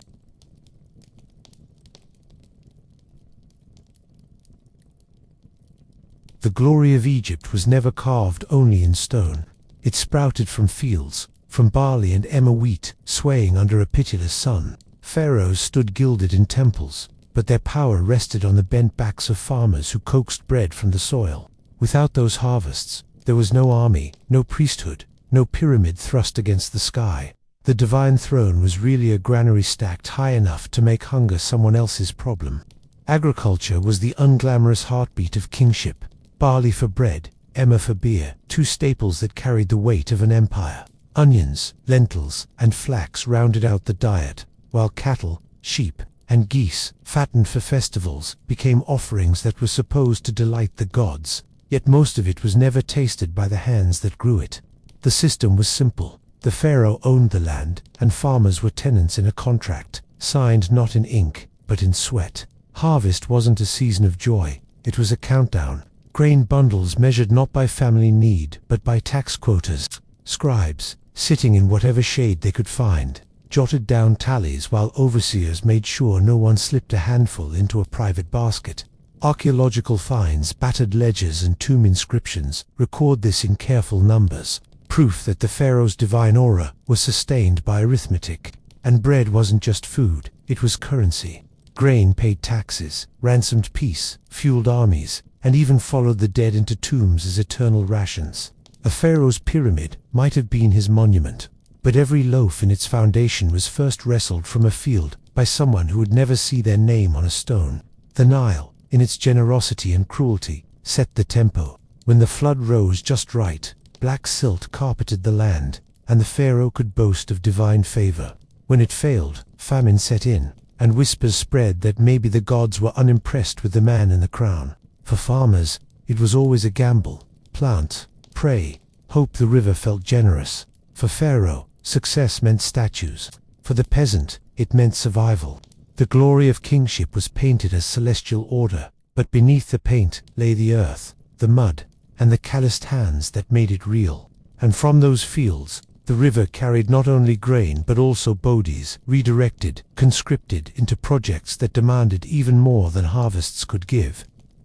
Speaker 1: The glory of Egypt was never carved only in stone. It sprouted from fields, from barley and emmer wheat, swaying under a pitiless sun. Pharaohs stood gilded in temples, but their power rested on the bent backs of farmers who coaxed bread from the soil. Without those harvests, there was no army, no priesthood, no pyramid thrust against the sky. The divine throne was really a granary stacked high enough to make hunger someone else's problem. Agriculture was the unglamorous heartbeat of kingship. Barley for bread, emmer for beer, two staples that carried the weight of an empire. Onions, lentils, and flax rounded out the diet, while cattle, sheep, and geese, fattened for festivals, became offerings that were supposed to delight the gods, yet most of it was never tasted by the hands that grew it. The system was simple. The pharaoh owned the land, and farmers were tenants in a contract, signed not in ink, but in sweat. Harvest wasn't a season of joy, it was a countdown. Grain bundles measured not by family need, but by tax quotas. Scribes, sitting in whatever shade they could find, jotted down tallies while overseers made sure no one slipped a handful into a private basket. Archaeological finds, battered ledgers and tomb inscriptions record this in careful numbers, proof that the pharaoh's divine aura was sustained by arithmetic. And bread wasn't just food, it was currency. Grain paid taxes, ransomed peace, fueled armies, and even followed the dead into tombs as eternal rations. A pharaoh's pyramid might have been his monument, but every loaf in its foundation was first wrestled from a field by someone who would never see their name on a stone. The Nile, in its generosity and cruelty, set the tempo. When the flood rose just right, black silt carpeted the land, and the pharaoh could boast of divine favor. When it failed, famine set in, and whispers spread that maybe the gods were unimpressed with the man in the crown. For farmers, it was always a gamble. Plant, pray, hope the river felt generous. For pharaoh, success meant statues. For the peasant, it meant survival. The glory of kingship was painted as celestial order, but beneath the paint lay the earth, the mud, and the calloused hands that made it real. And from those fields, the river carried not only grain but also bodies, redirected, conscripted into projects that demanded even more than harvests could give.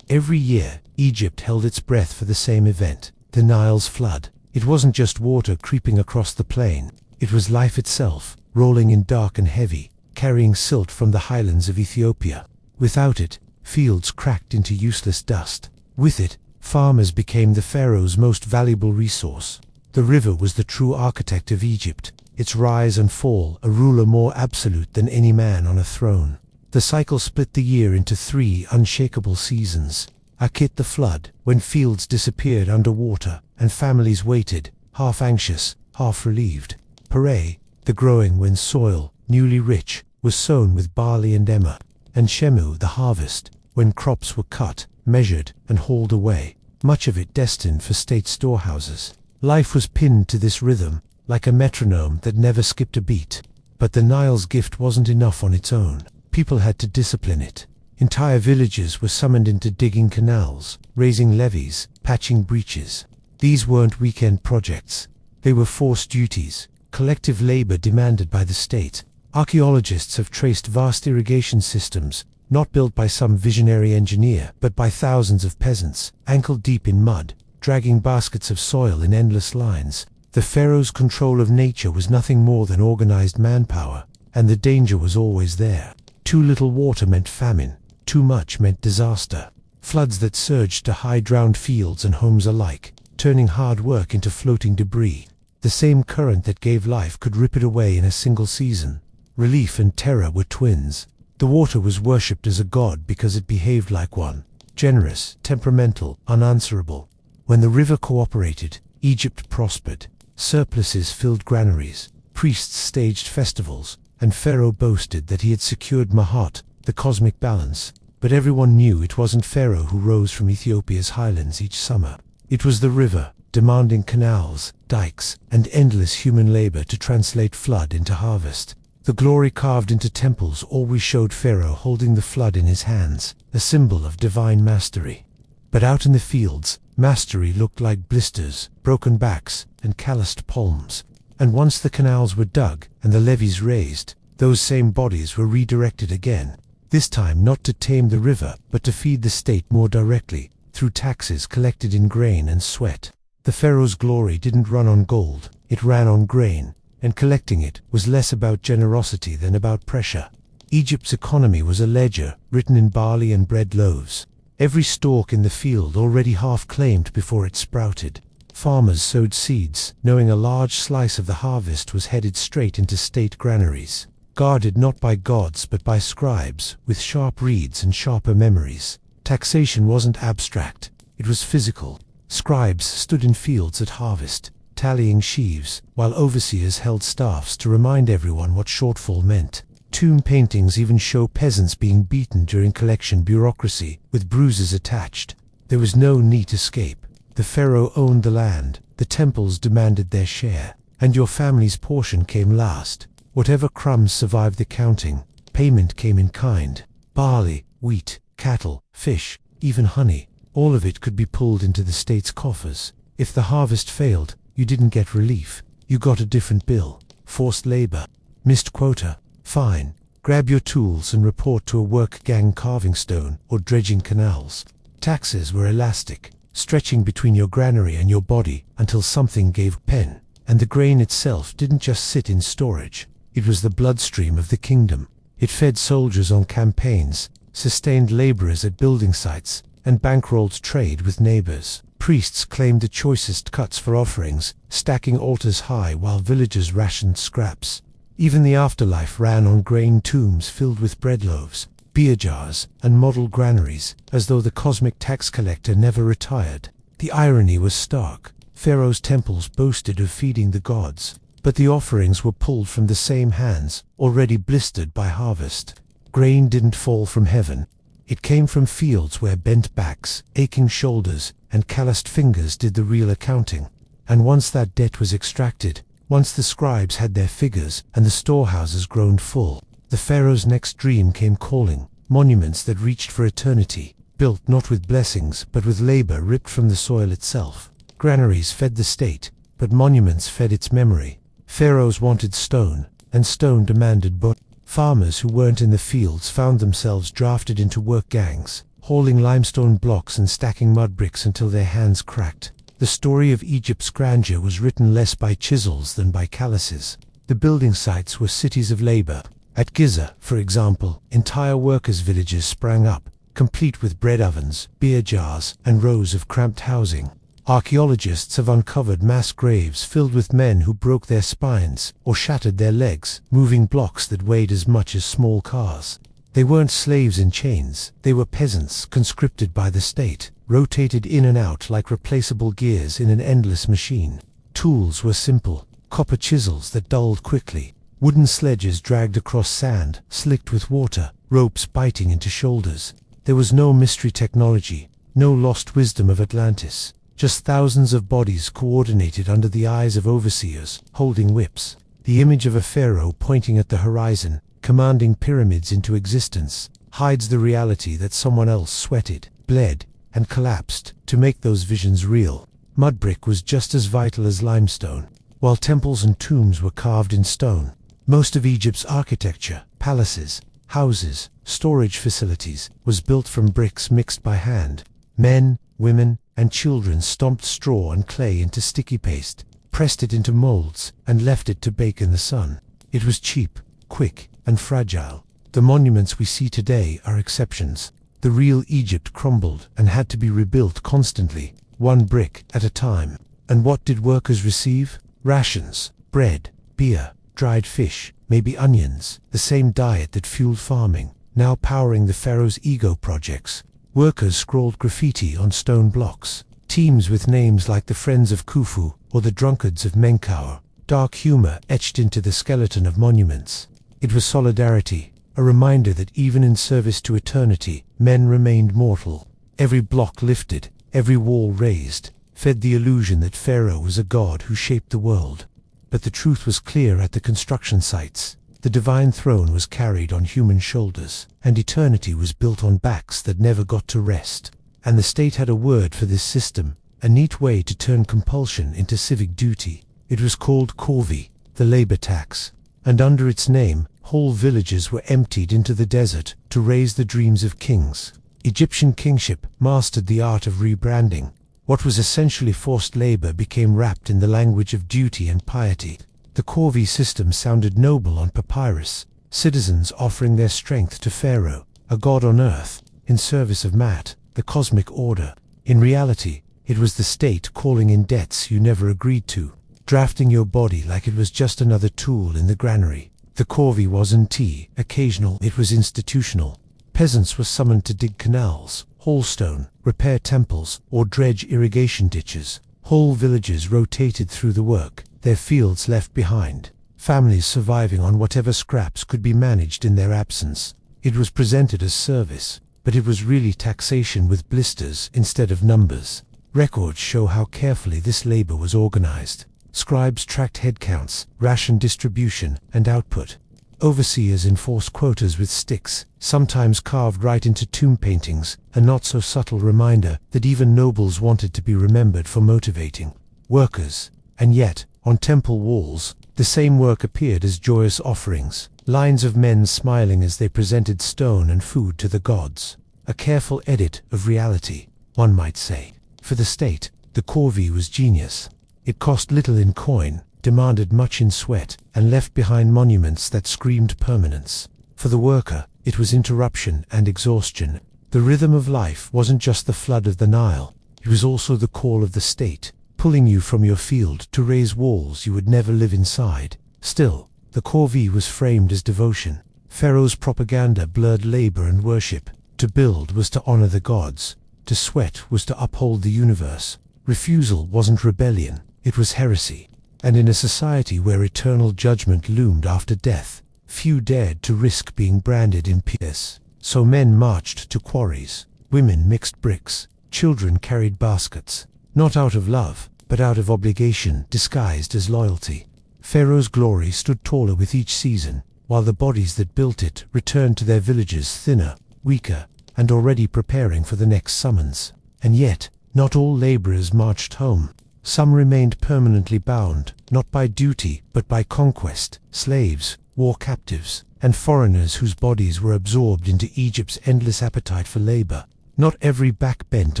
Speaker 1: Every year, Egypt held its breath for the same event, the Nile's flood. It wasn't just water creeping across the plain, it was life itself, rolling in dark and heavy, carrying silt from the highlands of Ethiopia. Without it, fields cracked into useless dust. With it, farmers became the pharaoh's most valuable resource. The river was the true architect of Egypt, its rise and fall a ruler more absolute than any man on a throne. The cycle split the year into 3 unshakable seasons. Akit, the flood, when fields disappeared under water and families waited, half anxious, half relieved. Pare, the growing when soil, newly rich, was sown with barley and emmer. And Shemu, the harvest, when crops were cut, measured, and hauled away, much of it destined for state storehouses. Life was pinned to this rhythm, like a metronome that never skipped a beat. But the Nile's gift wasn't enough on its own. People had to discipline it. Entire villages were summoned into digging canals, raising levees, patching breaches. These weren't weekend projects. They were forced duties, collective labor demanded by the state. Archaeologists have traced vast irrigation systems, not built by some visionary engineer, but by thousands of peasants, ankle-deep in mud, dragging baskets of soil in endless lines. The pharaoh's control of nature was nothing more than organized manpower, and the danger was always there. Too little water meant famine, too much meant disaster. Floods that surged to hide drowned fields and homes alike, turning hard work into floating debris. The same current that gave life could rip it away in a single season. Relief and terror were twins. The water was worshipped as a god because it behaved like one, generous, temperamental, unanswerable. When the river cooperated, Egypt prospered. Surpluses filled granaries, priests staged festivals, and Pharaoh boasted that he had secured Mahat, the cosmic balance. But everyone knew it wasn't Pharaoh who rose from Ethiopia's highlands each summer. It was the river, demanding canals, dikes, and endless human labor to translate flood into harvest. The glory carved into temples always showed Pharaoh holding the flood in his hands, a symbol of divine mastery. But out in the fields, mastery looked like blisters, broken backs, and calloused palms. And once the canals were dug and the levees raised, those same bodies were redirected again. This time not to tame the river, but to feed the state more directly, through taxes collected in grain and sweat. The pharaoh's glory didn't run on gold, it ran on grain, and collecting it was less about generosity than about pressure. Egypt's economy was a ledger written in barley and bread loaves. Every stalk in the field already half claimed before it sprouted. Farmers sowed seeds, knowing a large slice of the harvest was headed straight into state granaries, guarded not by gods but by scribes, with sharp reeds and sharper memories. Taxation wasn't abstract, it was physical. Scribes stood in fields at harvest, tallying sheaves, while overseers held staffs to remind everyone what shortfall meant. Tomb paintings even show peasants being beaten during collection bureaucracy, with bruises attached. There was no neat escape. The pharaoh owned the land, the temples demanded their share, and your family's portion came last. Whatever crumbs survived the counting, payment came in kind. Barley, wheat, cattle, fish, even honey, all of it could be pulled into the state's coffers. If the harvest failed, you didn't get relief, you got a different bill. Forced labor, missed quota, fine. Grab your tools and report to a work gang carving stone or dredging canals. Taxes were elastic, stretching between your granary and your body until something gave pen. And the grain itself didn't just sit in storage. It was the bloodstream of the kingdom. It fed soldiers on campaigns, sustained laborers at building sites, and bankrolled trade with neighbors. Priests claimed the choicest cuts for offerings, stacking altars high while villagers rationed scraps. Even the afterlife ran on grain tombs filled with bread loaves, beer jars, and model granaries, as though the cosmic tax collector never retired. The irony was stark. Pharaoh's temples boasted of feeding the gods, but the offerings were pulled from the same hands, already blistered by harvest. Grain didn't fall from heaven. It came from fields where bent backs, aching shoulders, and calloused fingers did the real accounting. And once that debt was extracted, once the scribes had their figures and the storehouses grown full, the pharaoh's next dream came calling, monuments that reached for eternity, built not with blessings but with labor ripped from the soil itself. Granaries fed the state, but monuments fed its memory. Pharaohs wanted stone, and stone demanded but farmers who weren't in the fields found themselves drafted into work gangs, hauling limestone blocks and stacking mud bricks until their hands cracked. The story of Egypt's grandeur was written less by chisels than by calluses. The building sites were cities of labor. At Giza, for example, entire workers' villages sprang up, complete with bread ovens, beer jars, and rows of cramped housing. Archaeologists have uncovered mass graves filled with men who broke their spines or shattered their legs, moving blocks that weighed as much as small cars. They weren't slaves in chains, they were peasants conscripted by the state, rotated in and out like replaceable gears in an endless machine. Tools were simple, copper chisels that dulled quickly, wooden sledges dragged across sand, slicked with water, ropes biting into shoulders. There was no mystery technology, no lost wisdom of Atlantis. Just thousands of bodies coordinated under the eyes of overseers, holding whips. The image of a pharaoh pointing at the horizon, commanding pyramids into existence, hides the reality that someone else sweated, bled, and collapsed to make those visions real. Mud brick was just as vital as limestone, while temples and tombs were carved in stone. Most of Egypt's architecture, palaces, houses, storage facilities, was built from bricks mixed by hand. Men, women, and children stomped straw and clay into sticky paste, pressed it into molds, and left it to bake in the sun. It was cheap, quick, and fragile. The monuments we see today are exceptions. The real Egypt crumbled and had to be rebuilt constantly, one brick at a time. And what did workers receive? Rations, bread, beer, dried fish, maybe onions, the same diet that fueled farming, now powering the pharaoh's ego projects. Workers scrawled graffiti on stone blocks. Teams with names like the Friends of Khufu or the Drunkards of Menkaure. Dark humor etched into the skeleton of monuments. It was solidarity, a reminder that even in service to eternity, men remained mortal. Every block lifted, every wall raised, fed the illusion that Pharaoh was a god who shaped the world. But the truth was clear at the construction sites. The divine throne was carried on human shoulders, and eternity was built on backs that never got to rest. And the state had a word for this system, a neat way to turn compulsion into civic duty. It was called corvée, the labor tax. And under its name, whole villages were emptied into the desert to raise the dreams of kings. Egyptian kingship mastered the art of rebranding. What was essentially forced labor became wrapped in the language of duty and piety. The corvée system sounded noble on papyrus, citizens offering their strength to Pharaoh, a god on earth, in service of Mat, the cosmic order. In reality, it was the state calling in debts you never agreed to, drafting your body like it was just another tool in the granary. The corvée wasn't occasional, it was institutional. Peasants were summoned to dig canals, haul stone, repair temples, or dredge irrigation ditches. Whole villages rotated through the work, their fields left behind. families surviving on whatever scraps could be managed in their absence. It was presented as service, but it was really taxation with blisters instead of numbers. Records show how carefully this labor was organized. Scribes tracked headcounts, ration distribution, and output. Overseers enforced quotas with sticks, sometimes carved right into tomb paintings, a not-so-subtle reminder that even nobles wanted to be remembered for motivating workers. And yet, on temple walls, the same work appeared as joyous offerings, lines of men smiling as they presented stone and food to the gods. A careful edit of reality, one might say. For the state, the corvée was genius. It cost little in coin, demanded much in sweat, and left behind monuments that screamed permanence. For the worker, it was interruption and exhaustion. The rhythm of life wasn't just the flood of the Nile, it was also the call of the state, pulling you from your field to raise walls you would never live inside. Still, the corvée was framed as devotion. Pharaoh's propaganda blurred labor and worship. To build was to honor the gods. To sweat was to uphold the universe. Refusal wasn't rebellion, it was heresy. And in a society where eternal judgment loomed after death, few dared to risk being branded impious. So men marched to quarries, women mixed bricks, children carried baskets, not out of love, but out of obligation disguised as loyalty. Pharaoh's glory stood taller with each season, while the bodies that built it returned to their villages thinner, weaker, and already preparing for the next summons. And yet, not all laborers marched home. Some remained permanently bound, not by duty, but by conquest, slaves, war captives, and foreigners whose bodies were absorbed into Egypt's endless appetite for labor. Not every back bent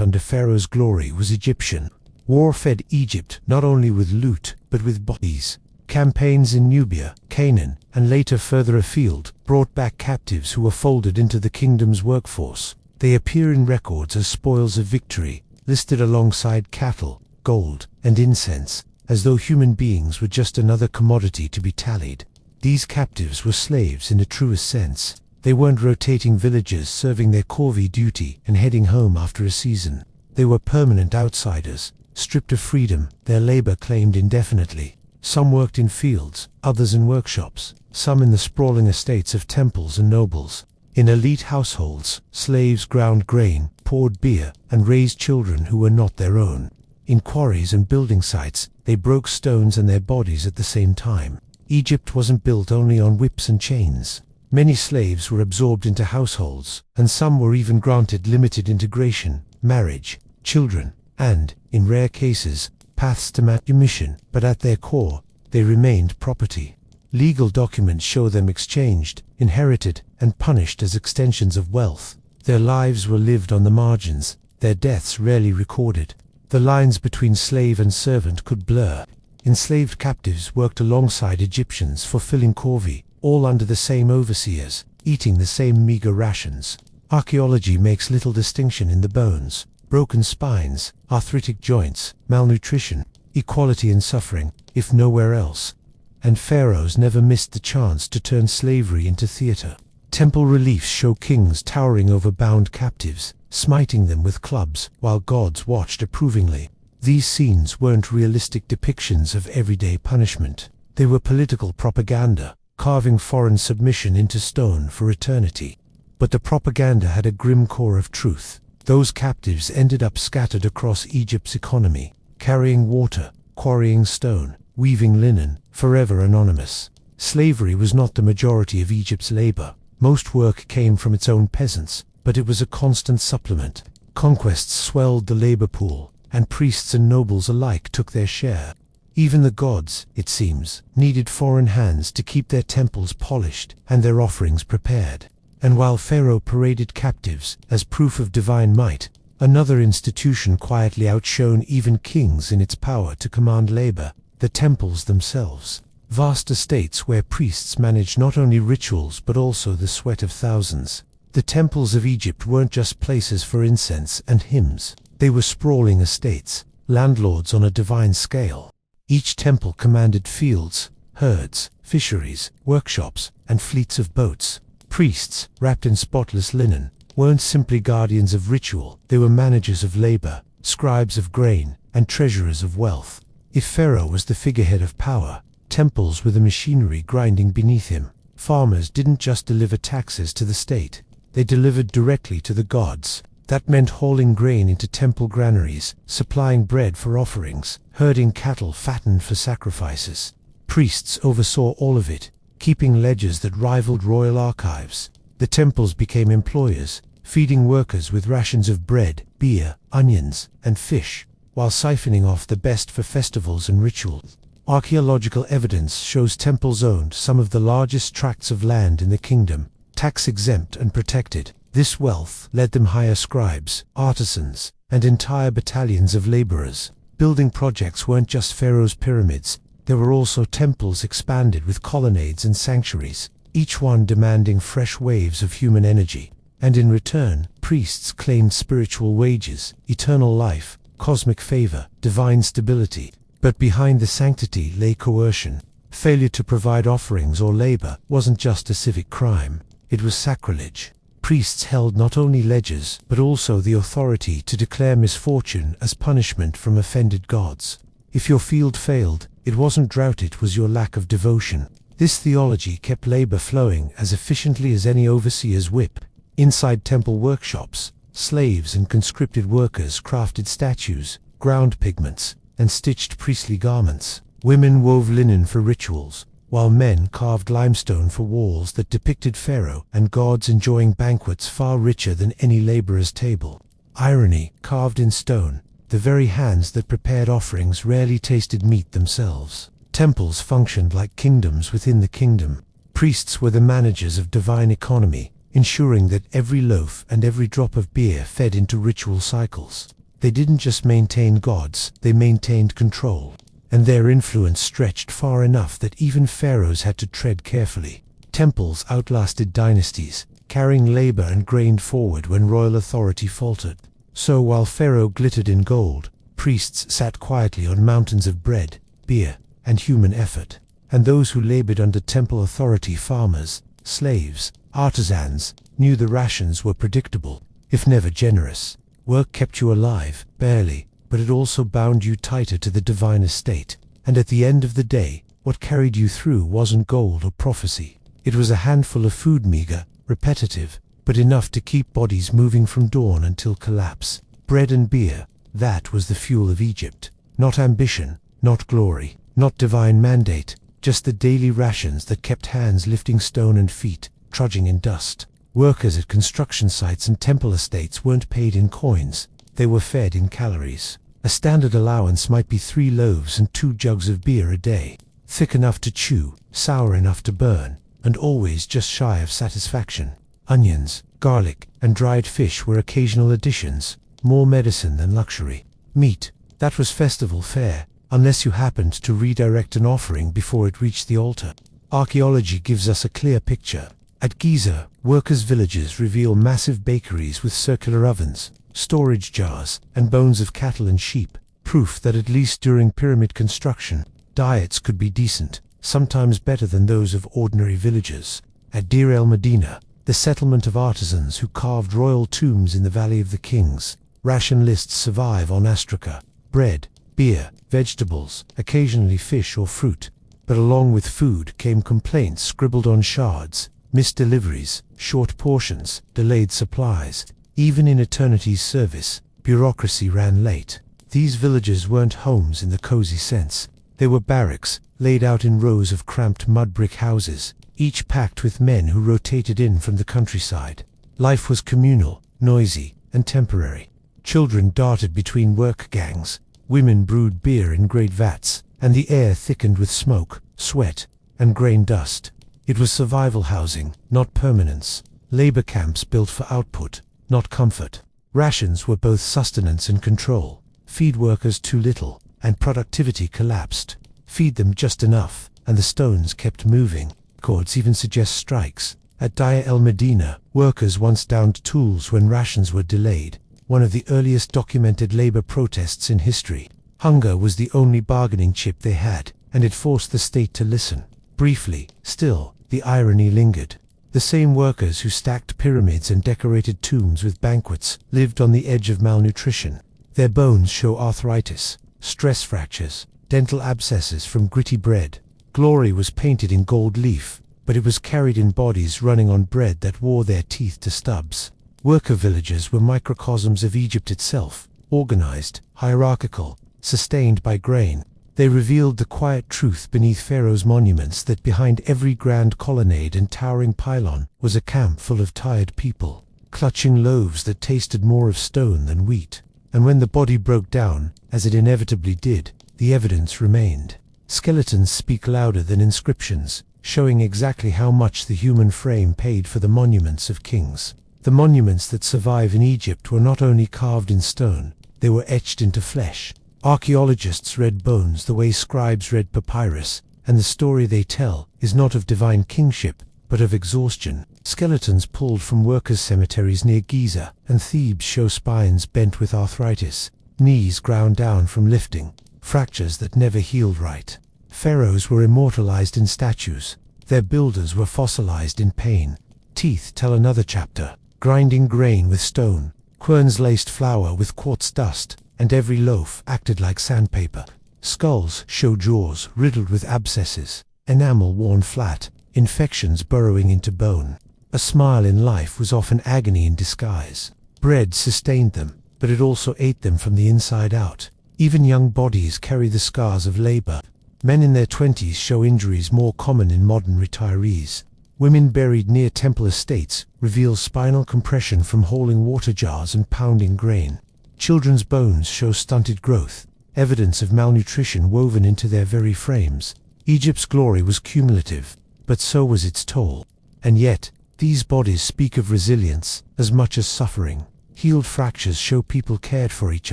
Speaker 1: under Pharaoh's glory was Egyptian. War fed Egypt not only with loot, but with bodies. Campaigns in Nubia, Canaan, and later further afield, brought back captives who were folded into the kingdom's workforce. They appear in records as spoils of victory, listed alongside cattle, gold, and incense, as though human beings were just another commodity to be tallied. These captives were slaves in the truest sense. They weren't rotating villagers serving their corvée duty and heading home after a season. They were permanent outsiders, stripped of freedom, their labor claimed indefinitely. Some worked in fields, others in workshops, some in the sprawling estates of temples and nobles. In elite households, slaves ground grain, poured beer, and raised children who were not their own. In quarries and building sites, they broke stones and their bodies at the same time. Egypt wasn't built only on whips and chains. Many slaves were absorbed into households, and some were even granted limited integration, marriage, children, and, in rare cases, paths to manumission, but at their core, they remained property. Legal documents show them exchanged, inherited, and punished as extensions of wealth. Their lives were lived on the margins, their deaths rarely recorded. The lines between slave and servant could blur. Enslaved captives worked alongside Egyptians fulfilling corvée, all under the same overseers, eating the same meager rations. Archaeology makes little distinction in the bones. Broken spines, arthritic joints, malnutrition, equality in suffering, if nowhere else. And pharaohs never missed the chance to turn slavery into theater. Temple reliefs show kings towering over bound captives, smiting them with clubs, while gods watched approvingly. These scenes weren't realistic depictions of everyday punishment. They were political propaganda, carving foreign submission into stone for eternity. But the propaganda had a grim core of truth. Those captives ended up scattered across Egypt's economy, carrying water, quarrying stone, weaving linen, forever anonymous. Slavery was not the majority of Egypt's labor. Most work came from its own peasants, but it was a constant supplement. Conquests swelled the labor pool, and priests and nobles alike took their share. Even the gods, it seems, needed foreign hands to keep their temples polished and their offerings prepared. And while Pharaoh paraded captives as proof of divine might, another institution quietly outshone even kings in its power to command labor: the temples themselves. Vast estates where priests managed not only rituals but also the sweat of thousands. The temples of Egypt weren't just places for incense and hymns. They were sprawling estates, landlords on a divine scale. Each temple commanded fields, herds, fisheries, workshops, and fleets of boats. Priests, wrapped in spotless linen, weren't simply guardians of ritual. They were managers of labor, scribes of grain, and treasurers of wealth. If Pharaoh was the figurehead of power, temples with the machinery grinding beneath him. Farmers didn't just deliver taxes to the state, they delivered directly to the gods. That meant hauling grain into temple granaries, supplying bread for offerings, herding cattle fattened for sacrifices. Priests oversaw all of it, keeping ledgers that rivaled royal archives. The temples became employers, feeding workers with rations of bread, beer, onions, and fish, while siphoning off the best for festivals and rituals. Archaeological evidence shows temples owned some of the largest tracts of land in the kingdom, tax-exempt and protected. This wealth let them hire scribes, artisans, and entire battalions of laborers. Building projects weren't just Pharaoh's pyramids, there were also temples expanded with colonnades and sanctuaries, each one demanding fresh waves of human energy. And in return, priests claimed spiritual wages, eternal life, cosmic favor, divine stability. But behind the sanctity lay coercion. Failure to provide offerings or labor wasn't just a civic crime, it was sacrilege. Priests held not only ledgers, but also the authority to declare misfortune as punishment from offended gods. If your field failed, it wasn't drought, it was your lack of devotion. This theology kept labor flowing as efficiently as any overseer's whip. Inside temple workshops, slaves and conscripted workers crafted statues, ground pigments, and stitched priestly garments. Women wove linen for rituals, while men carved limestone for walls that depicted Pharaoh and gods enjoying banquets far richer than any laborer's table. Irony, carved in stone, the very hands that prepared offerings rarely tasted meat themselves. Temples functioned like kingdoms within the kingdom. Priests were the managers of divine economy, ensuring that every loaf and every drop of beer fed into ritual cycles. They didn't just maintain gods, they maintained control. And their influence stretched far enough that even pharaohs had to tread carefully. Temples outlasted dynasties, carrying labor and grain forward when royal authority faltered. So while Pharaoh glittered in gold, priests sat quietly on mountains of bread, beer, and human effort. And those who labored under temple authority, farmers, slaves, artisans, knew the rations were predictable, if never generous. Work kept you alive, barely, but it also bound you tighter to the divine estate. And at the end of the day, what carried you through wasn't gold or prophecy. It was a handful of food, meager, repetitive, but enough to keep bodies moving from dawn until collapse. Bread and beer, that was the fuel of Egypt. Not ambition, not glory, not divine mandate, just the daily rations that kept hands lifting stone and feet trudging in dust. Workers at construction sites and temple estates weren't paid in coins, they were fed in calories. A standard allowance might be 3 loaves and 2 jugs of beer a day, thick enough to chew, sour enough to burn, and always just shy of satisfaction. Onions, garlic, and dried fish were occasional additions, more medicine than luxury. Meat, that was festival fare, unless you happened to redirect an offering before it reached the altar. Archaeology gives us a clear picture. At Giza, workers' villages reveal massive bakeries with circular ovens, storage jars, and bones of cattle and sheep, proof that at least during pyramid construction, diets could be decent, sometimes better than those of ordinary villagers. At Deir el-Medina, the settlement of artisans who carved royal tombs in the Valley of the Kings, ration lists survive on astraca, bread, beer, vegetables, occasionally fish or fruit. But along with food came complaints scribbled on shards, missed deliveries, short portions, delayed supplies. Even in eternity's service, bureaucracy ran late. These villages weren't homes in the cozy sense. They were barracks, laid out in rows of cramped mud brick houses, each packed with men who rotated in from the countryside. Life was communal, noisy, and temporary. Children darted between work gangs, women brewed beer in great vats, and the air thickened with smoke, sweat, and grain dust. It was survival housing, not permanence. Labor camps built for output, not comfort. Rations were both sustenance and control. Feed workers too little, and productivity collapsed. Feed them just enough, and the stones kept moving. Records even suggest strikes. At Deir el-Medina, workers once downed tools when rations were delayed, one of the earliest documented labor protests in history. Hunger was the only bargaining chip they had, and it forced the state to listen. Briefly, still, the irony lingered. The same workers who stacked pyramids and decorated tombs with banquets lived on the edge of malnutrition. Their bones show arthritis, stress fractures, dental abscesses from gritty bread. Glory was painted in gold leaf, but it was carried in bodies running on bread that wore their teeth to stubs. Worker villages were microcosms of Egypt itself, organized, hierarchical, sustained by grain. They revealed the quiet truth beneath Pharaoh's monuments that behind every grand colonnade and towering pylon was a camp full of tired people, clutching loaves that tasted more of stone than wheat. And when the body broke down, as it inevitably did, the evidence remained. Skeletons speak louder than inscriptions, showing exactly how much the human frame paid for the monuments of kings. The monuments that survive in Egypt were not only carved in stone, they were etched into flesh. Archaeologists read bones the way scribes read papyrus, and the story they tell is not of divine kingship, but of exhaustion. Skeletons pulled from workers' cemeteries near Giza and Thebes show spines bent with arthritis, knees ground down from lifting, fractures that never healed right. Pharaohs were immortalized in statues. Their builders were fossilized in pain. Teeth tell another chapter, grinding grain with stone, querns laced flour with quartz dust, and every loaf acted like sandpaper. Skulls show jaws riddled with abscesses, enamel worn flat, infections burrowing into bone. A smile in life was often agony in disguise. Bread sustained them, but it also ate them from the inside out. Even young bodies carry the scars of labor. Men in their 20s show injuries more common in modern retirees. Women buried near temple estates reveal spinal compression from hauling water jars and pounding grain. Children's bones show stunted growth, evidence of malnutrition woven into their very frames. Egypt's glory was cumulative, but so was its toll. And yet, these bodies speak of resilience as much as suffering. Healed fractures show people cared for each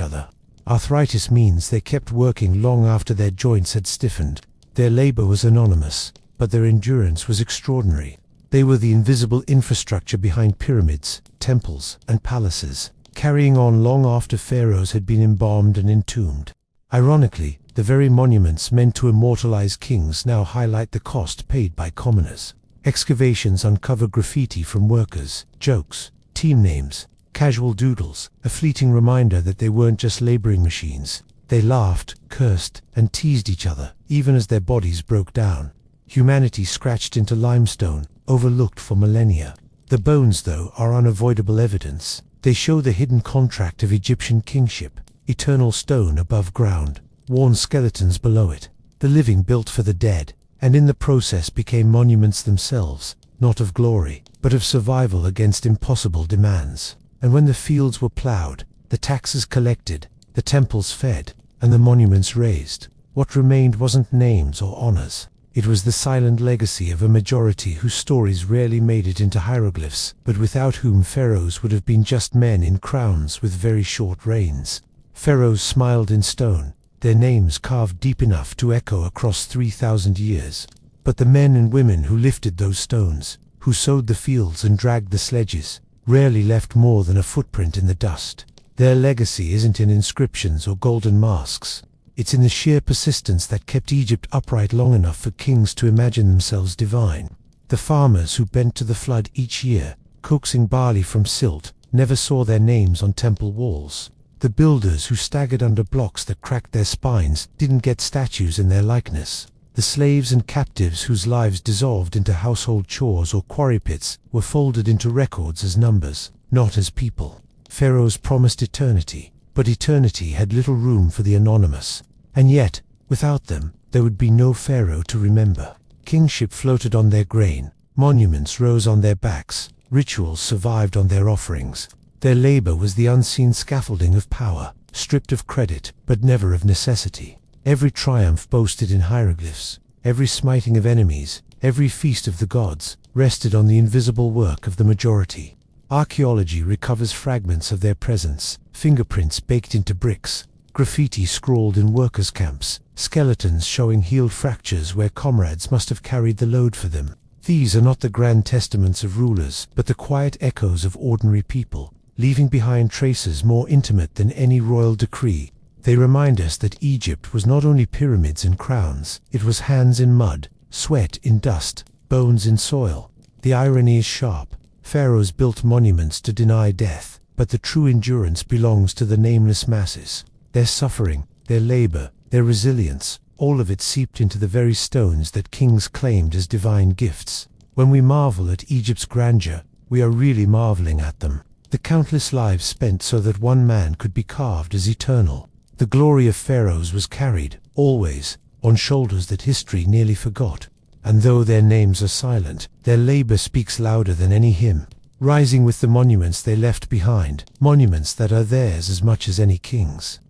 Speaker 1: other. Arthritis means they kept working long after their joints had stiffened. Their labor was anonymous, but their endurance was extraordinary. They were the invisible infrastructure behind pyramids, temples, and palaces, carrying on long after pharaohs had been embalmed and entombed. Ironically, the very monuments meant to immortalize kings now highlight the cost paid by commoners. Excavations uncover graffiti from workers, jokes, team names, casual doodles, a fleeting reminder that they weren't just laboring machines. They laughed, cursed, and teased each other, even as their bodies broke down. Humanity scratched into limestone, overlooked for millennia. The bones, though, are unavoidable evidence. They show the hidden contract of Egyptian kingship, eternal stone above ground, worn skeletons below it. The living built for the dead, and in the process became monuments themselves, not of glory, but of survival against impossible demands. And when the fields were plowed, the taxes collected, the temples fed, and the monuments raised, what remained wasn't names or honors. It was the silent legacy of a majority whose stories rarely made it into hieroglyphs, but without whom pharaohs would have been just men in crowns with very short reigns. Pharaohs smiled in stone, their names carved deep enough to echo across 3,000 years. But the men and women who lifted those stones, who sowed the fields and dragged the sledges, rarely left more than a footprint in the dust. Their legacy isn't in inscriptions or golden masks. It's in the sheer persistence that kept Egypt upright long enough for kings to imagine themselves divine. The farmers who bent to the flood each year, coaxing barley from silt, never saw their names on temple walls. The builders who staggered under blocks that cracked their spines didn't get statues in their likeness. The slaves and captives whose lives dissolved into household chores or quarry pits were folded into records as numbers, not as people. Pharaohs promised eternity, but eternity had little room for the anonymous. And yet, without them, there would be no pharaoh to remember. Kingship floated on their grain, monuments rose on their backs, rituals survived on their offerings. Their labor was the unseen scaffolding of power, stripped of credit, but never of necessity. Every triumph boasted in hieroglyphs, every smiting of enemies, every feast of the gods, rested on the invisible work of the majority. Archaeology recovers fragments of their presence, fingerprints baked into bricks, graffiti scrawled in workers' camps, skeletons showing healed fractures where comrades must have carried the load for them. These are not the grand testaments of rulers, but the quiet echoes of ordinary people, leaving behind traces more intimate than any royal decree. They remind us that Egypt was not only pyramids and crowns, it was hands in mud, sweat in dust, bones in soil. The irony is sharp. Pharaohs built monuments to deny death, but the true endurance belongs to the nameless masses. Their suffering, their labor, their resilience, all of it seeped into the very stones that kings claimed as divine gifts. When we marvel at Egypt's grandeur, we are really marveling at them. The countless lives spent so that one man could be carved as eternal. The glory of pharaohs was carried, always, on shoulders that history nearly forgot. And though their names are silent, their labor speaks louder than any hymn, rising with the monuments they left behind, monuments that are theirs as much as any king's.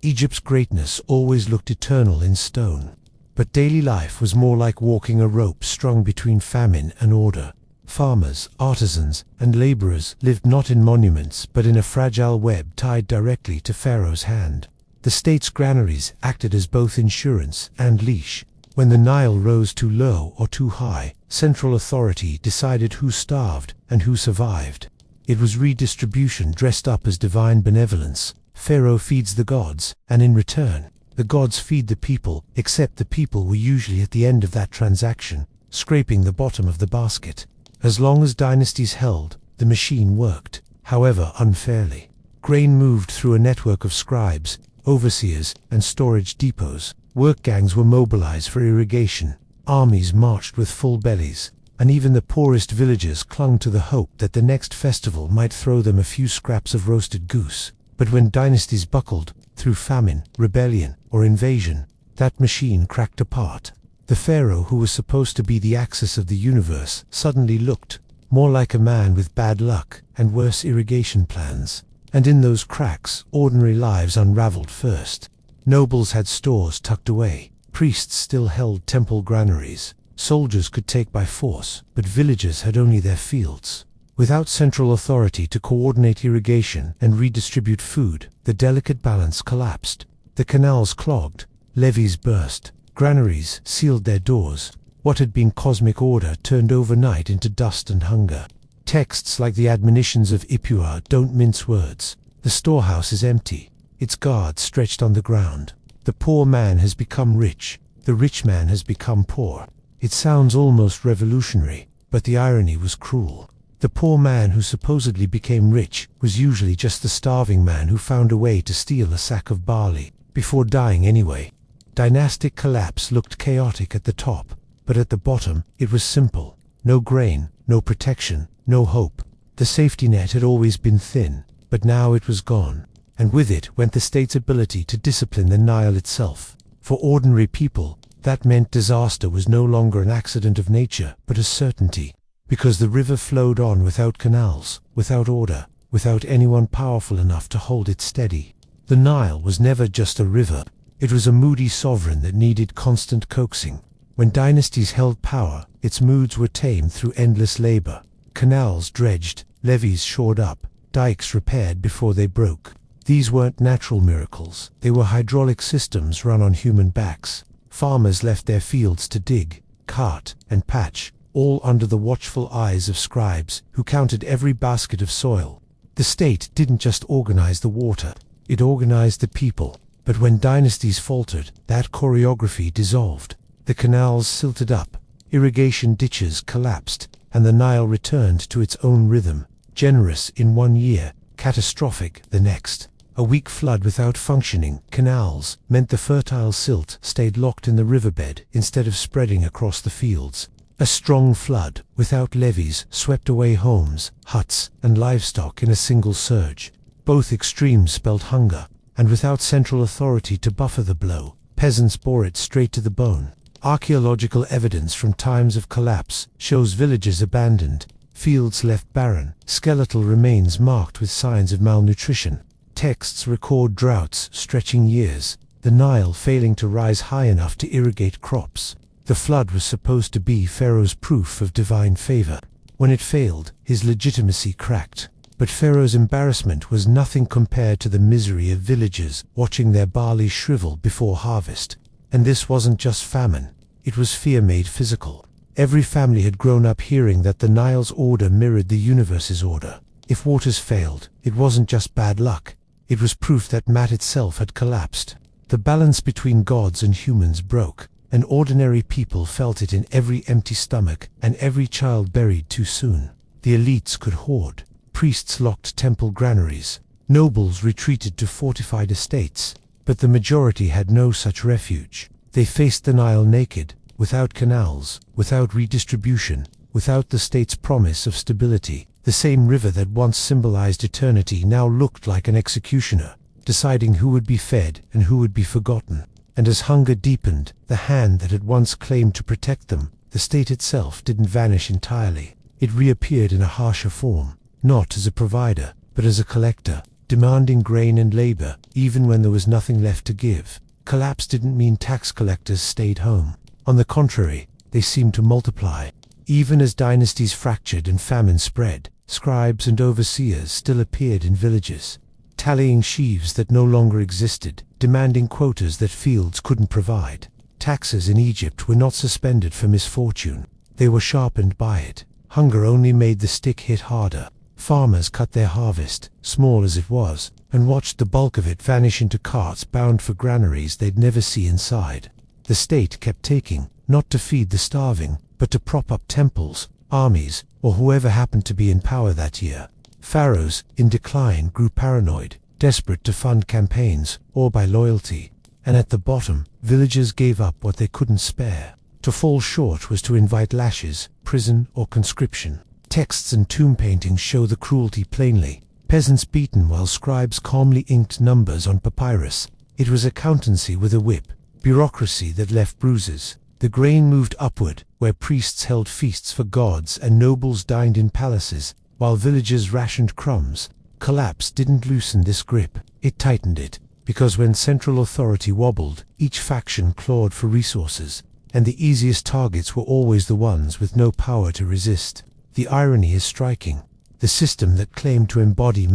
Speaker 1: Egypt's greatness always looked eternal in stone. But daily life was more like walking a rope strung between famine and order. Farmers, artisans, and laborers lived not in monuments but in a fragile web tied directly to Pharaoh's hand. The state's granaries acted as both insurance and leash. When the Nile rose too low or too high, central authority decided who starved and who survived. It was redistribution dressed up as divine benevolence. Pharaoh feeds the gods, and in return, the gods feed the people, except the people were usually at the end of that transaction, scraping the bottom of the basket. As long as dynasties held, the machine worked, however unfairly. Grain moved through a network of scribes, overseers, and storage depots. Work gangs were mobilized for irrigation. Armies marched with full bellies, and even the poorest villagers clung to the hope that the next festival might throw them a few scraps of roasted goose. But when dynasties buckled, through famine, rebellion, or invasion, that machine cracked apart. The pharaoh who was supposed to be the axis of the universe suddenly looked more like a man with bad luck and worse irrigation plans. And in those cracks, ordinary lives unraveled first. Nobles had stores tucked away. Priests still held temple granaries. Soldiers could take by force, but villagers had only their fields. Without central authority to coordinate irrigation and redistribute food, the delicate balance collapsed. The canals clogged, levees burst, granaries sealed their doors. What had been cosmic order turned overnight into dust and hunger. Texts like the admonitions of Ipua don't mince words. The storehouse is empty, its guards stretched on the ground. The poor man has become rich, the rich man has become poor. It sounds almost revolutionary, but the irony was cruel. The poor man who supposedly became rich was usually just the starving man who found a way to steal a sack of barley, before dying anyway. Dynastic collapse looked chaotic at the top, but at the bottom it was simple. No grain, no protection, no hope. The safety net had always been thin, but now it was gone, and with it went the state's ability to discipline the Nile itself. For ordinary people, that meant disaster was no longer an accident of nature, but a certainty. Because the river flowed on without canals, without order, without anyone powerful enough to hold it steady. The Nile was never just a river. It was a moody sovereign that needed constant coaxing. When dynasties held power, its moods were tamed through endless labor. Canals dredged, levees shored up, dikes repaired before they broke. These weren't natural miracles. They were hydraulic systems run on human backs. Farmers left their fields to dig, cart, and patch, all under the watchful eyes of scribes who counted every basket of soil. The state didn't just organize the water, it organized the people. But when dynasties faltered, that choreography dissolved. The canals silted up, irrigation ditches collapsed, and the Nile returned to its own rhythm, generous in one year, catastrophic the next. A weak flood without functioning canals meant the fertile silt stayed locked in the riverbed instead of spreading across the fields. A strong flood, without levees, swept away homes, huts, and livestock in a single surge. Both extremes spelled hunger, and without central authority to buffer the blow, peasants bore it straight to the bone. Archaeological evidence from times of collapse shows villages abandoned, fields left barren, skeletal remains marked with signs of malnutrition. Texts record droughts stretching years, the Nile failing to rise high enough to irrigate crops. The flood was supposed to be Pharaoh's proof of divine favor. When it failed, his legitimacy cracked. But Pharaoh's embarrassment was nothing compared to the misery of villagers watching their barley shrivel before harvest. And this wasn't just famine, it was fear made physical. Every family had grown up hearing that the Nile's order mirrored the universe's order. If waters failed, it wasn't just bad luck, it was proof that Mat itself had collapsed. The balance between gods and humans broke, and ordinary people felt it in every empty stomach and every child buried too soon. The elites could hoard. Priests locked temple granaries. Nobles retreated to fortified estates. But the majority had no such refuge. They faced the Nile naked, without canals, without redistribution, without the state's promise of stability. The same river that once symbolized eternity now looked like an executioner, deciding who would be fed and who would be forgotten. And as hunger deepened, the hand that had once claimed to protect them, the state itself didn't vanish entirely. It reappeared in a harsher form, not as a provider, but as a collector, demanding grain and labor, even when there was nothing left to give. Collapse didn't mean tax collectors stayed home. On the contrary, they seemed to multiply. Even as dynasties fractured and famine spread, scribes and overseers still appeared in villages, tallying sheaves that no longer existed, demanding quotas that fields couldn't provide. Taxes in Egypt were not suspended for misfortune. They were sharpened by it. Hunger only made the stick hit harder. Farmers cut their harvest, small as it was, and watched the bulk of it vanish into carts bound for granaries they'd never see inside. The state kept taking, not to feed the starving, but to prop up temples, armies, or whoever happened to be in power that year. Pharaohs, in decline, grew paranoid, desperate to fund campaigns, or by loyalty. And at the bottom, villagers gave up what they couldn't spare. To fall short was to invite lashes, prison, or conscription. Texts and tomb paintings show the cruelty plainly. Peasants beaten while scribes calmly inked numbers on papyrus. It was accountancy with a whip, bureaucracy that left bruises. The grain moved upward, where priests held feasts for gods and nobles dined in palaces, while villagers rationed crumbs. Collapse didn't loosen this grip, it tightened it, because when central authority wobbled, each faction clawed for resources, and the easiest targets were always the ones with no power to resist. The irony is striking. The system that claimed to embody